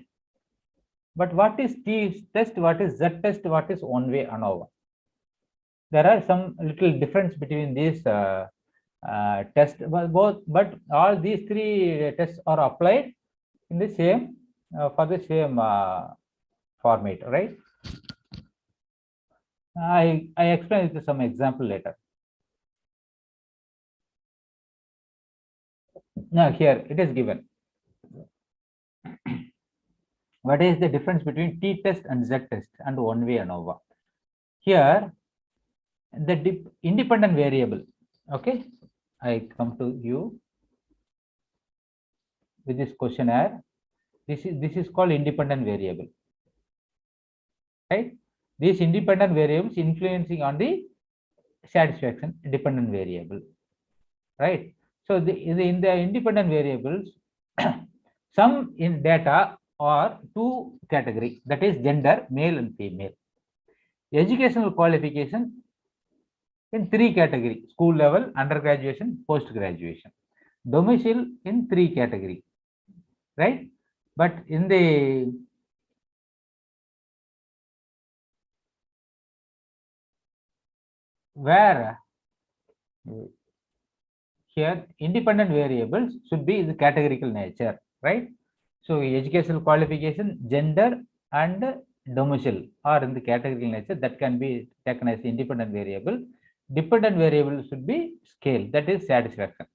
But what is t-test, what is z-test, what is one-way ANOVA? There are some little difference between these tests, but all these three tests are applied in the same for the same format, right? I explain it with some example later. Now here it is given. What is the difference between t-test and z-test and one-way ANOVA? Here, the independent variable. Okay, I come to you with this questionnaire. This is called independent variable, right? These independent variables influencing on the satisfaction dependent variable, right? So in the independent variables, some in data are two categories, that is gender, male and female. Educational qualification in three categories: school level, undergraduation, post graduation. Domicile in three categories: right? But in the where here independent variables should be the categorical nature, right? So educational qualification, gender, and domicile are in the categorical nature, that can be taken as independent variable. Dependent variable should be scale, that is satisfaction.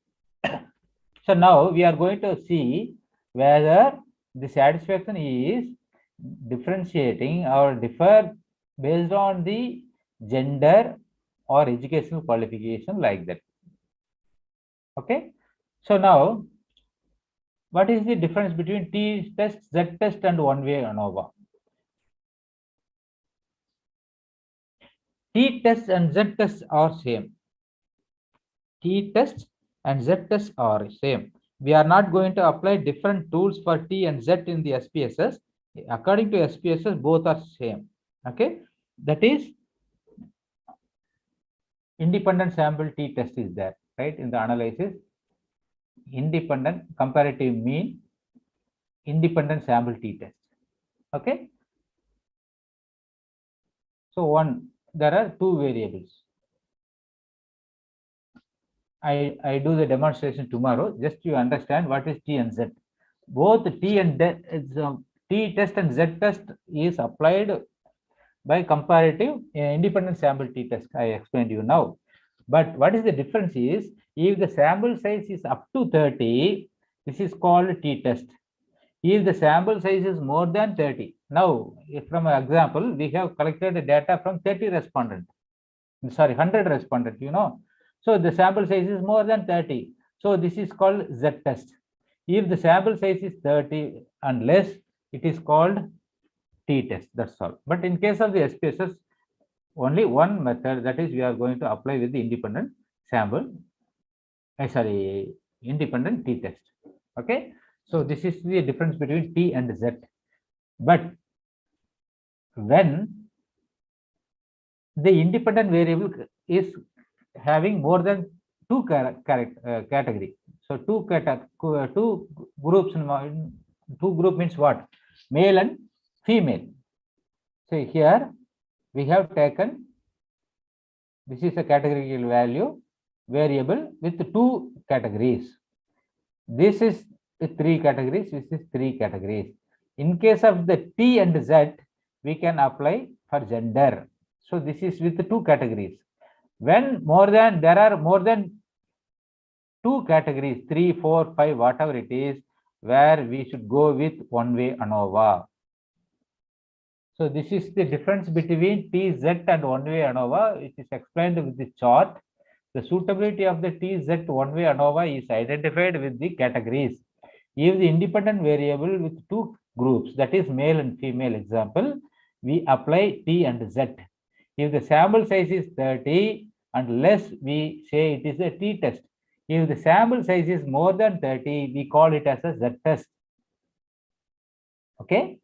So now we are going to see whether the satisfaction is differentiating or differ based on the gender or educational qualification, like that. Okay. So now, what is the difference between T test, Z test, and one-way ANOVA? T test and Z test are same. T test and Z test are same. We are not going to apply different tools for T and Z in the SPSS. According to SPSS, both are same. Okay, that is independent sample T test is there, right? In the analysis, independent comparative mean, independent sample T test. Okay. So there are two variables. I do the demonstration tomorrow, just you understand what is T and Z. Both T and T test and Z test is applied by comparative independent sample T test. I explained you now. But what is the difference is, if the sample size is up to 30, this is called T test. If the sample size is more than 30, now from an example, we have collected the data from 30 respondents, sorry, 100 respondents, So the sample size is more than 30. So this is called Z test. If the sample size is 30 and less, it is called T test. That's all. But in case of the SPSS, only one method, that is we are going to apply with the independent sample, independent T test. Okay. So this is the difference between T and Z. But when the independent variable is having more than two category, so two groups, two group means what? Male and female. So here we have taken, this is a categorical value variable with two categories. This is with three categories, this is three categories. In case of the T and Z, we can apply for gender. So this is with the two categories. When there are more than two categories, 3, 4, 5, whatever it is, where we should go with one-way ANOVA. So this is the difference between TZ and one-way ANOVA. It is explained with the chart. The suitability of the TZ one-way ANOVA is identified with the categories. If the independent variable with two groups, that is male and female example, we apply T and Z. If the sample size is 30 and less, we say it is a T test. If the sample size is more than 30, we call it as a Z test. Okay.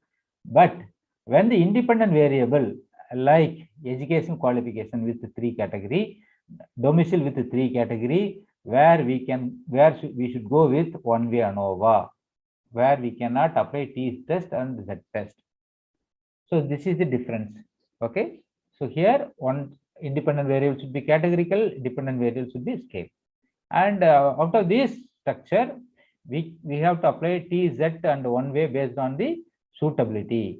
But when the independent variable like education qualification with the three category, domicile with the three category, where we should go with one-way ANOVA, where we cannot apply T test and Z test. So this is the difference. Okay. So here one independent variable should be categorical, dependent variable should be scale. And out of this structure, we have to apply T, Z and one-way based on the suitability.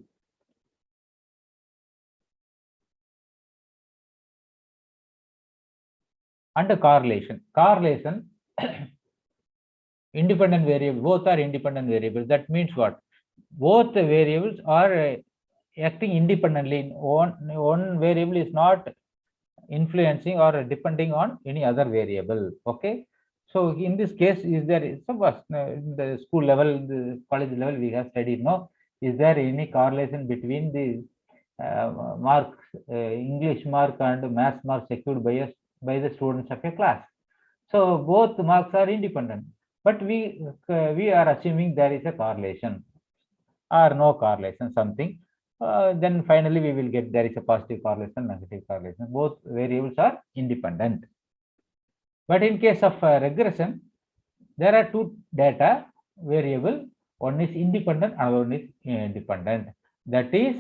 And the correlation. Independent variable, both are independent variables. That means what? Both the variables are acting independently. One variable is not influencing or depending on any other variable. Okay. So in this case, is there some in the school level, the college level, we have studied, no? Is there any correlation between the marks, English mark and maths mark secured by the students of a class? So both marks are independent, but we are assuming there is a correlation or no correlation, something. Then finally we will get there is a positive correlation, negative correlation. Both variables are independent. But in case of regression, there are two data variable One is independent, another one is dependent. That is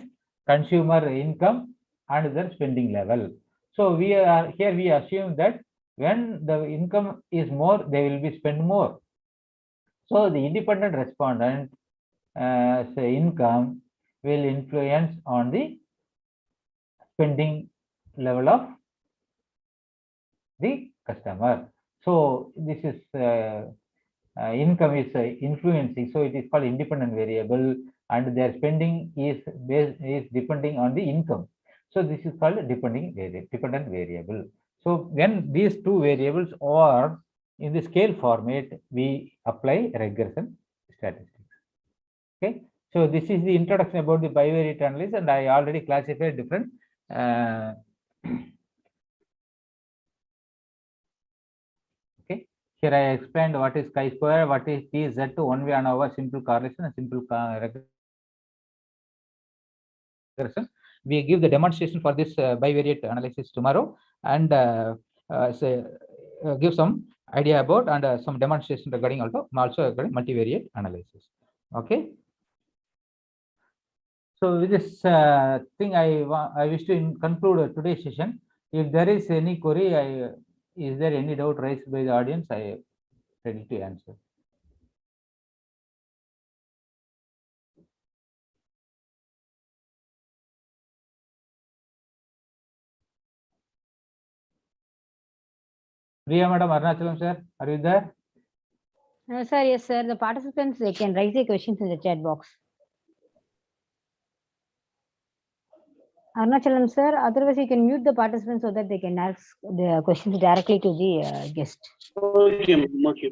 consumer income and their spending level. So we assume that when the income is more, they will be spend more. So the independent respondent say income will influence on the spending level of the customer. So this is income is influencing, so it is called independent variable, and their spending is depending on the income. So this is called dependent variable. So when these two variables are in the scale format, we apply regression statistics. Okay, so this is the introduction about the bivariate analysis, and I already classified different okay. Here I explained what is chi-square, what is TZ, one way and over simple correlation and simple regression. We give the demonstration for this bivariate analysis tomorrow, and give some idea about and some demonstration regarding also regarding multivariate analysis. Okay. So with this thing, I wish to conclude today's session. If there is any query, is there any doubt raised by the audience? I am ready to answer. Priya Madam, Arunachalam sir, are you there? Sir, yes, sir. The participants, they can raise their questions in the chat box. Arunachalam sir, otherwise you can mute the participants so that they can ask the questions directly to the guest. Okay, ma'am. Okay.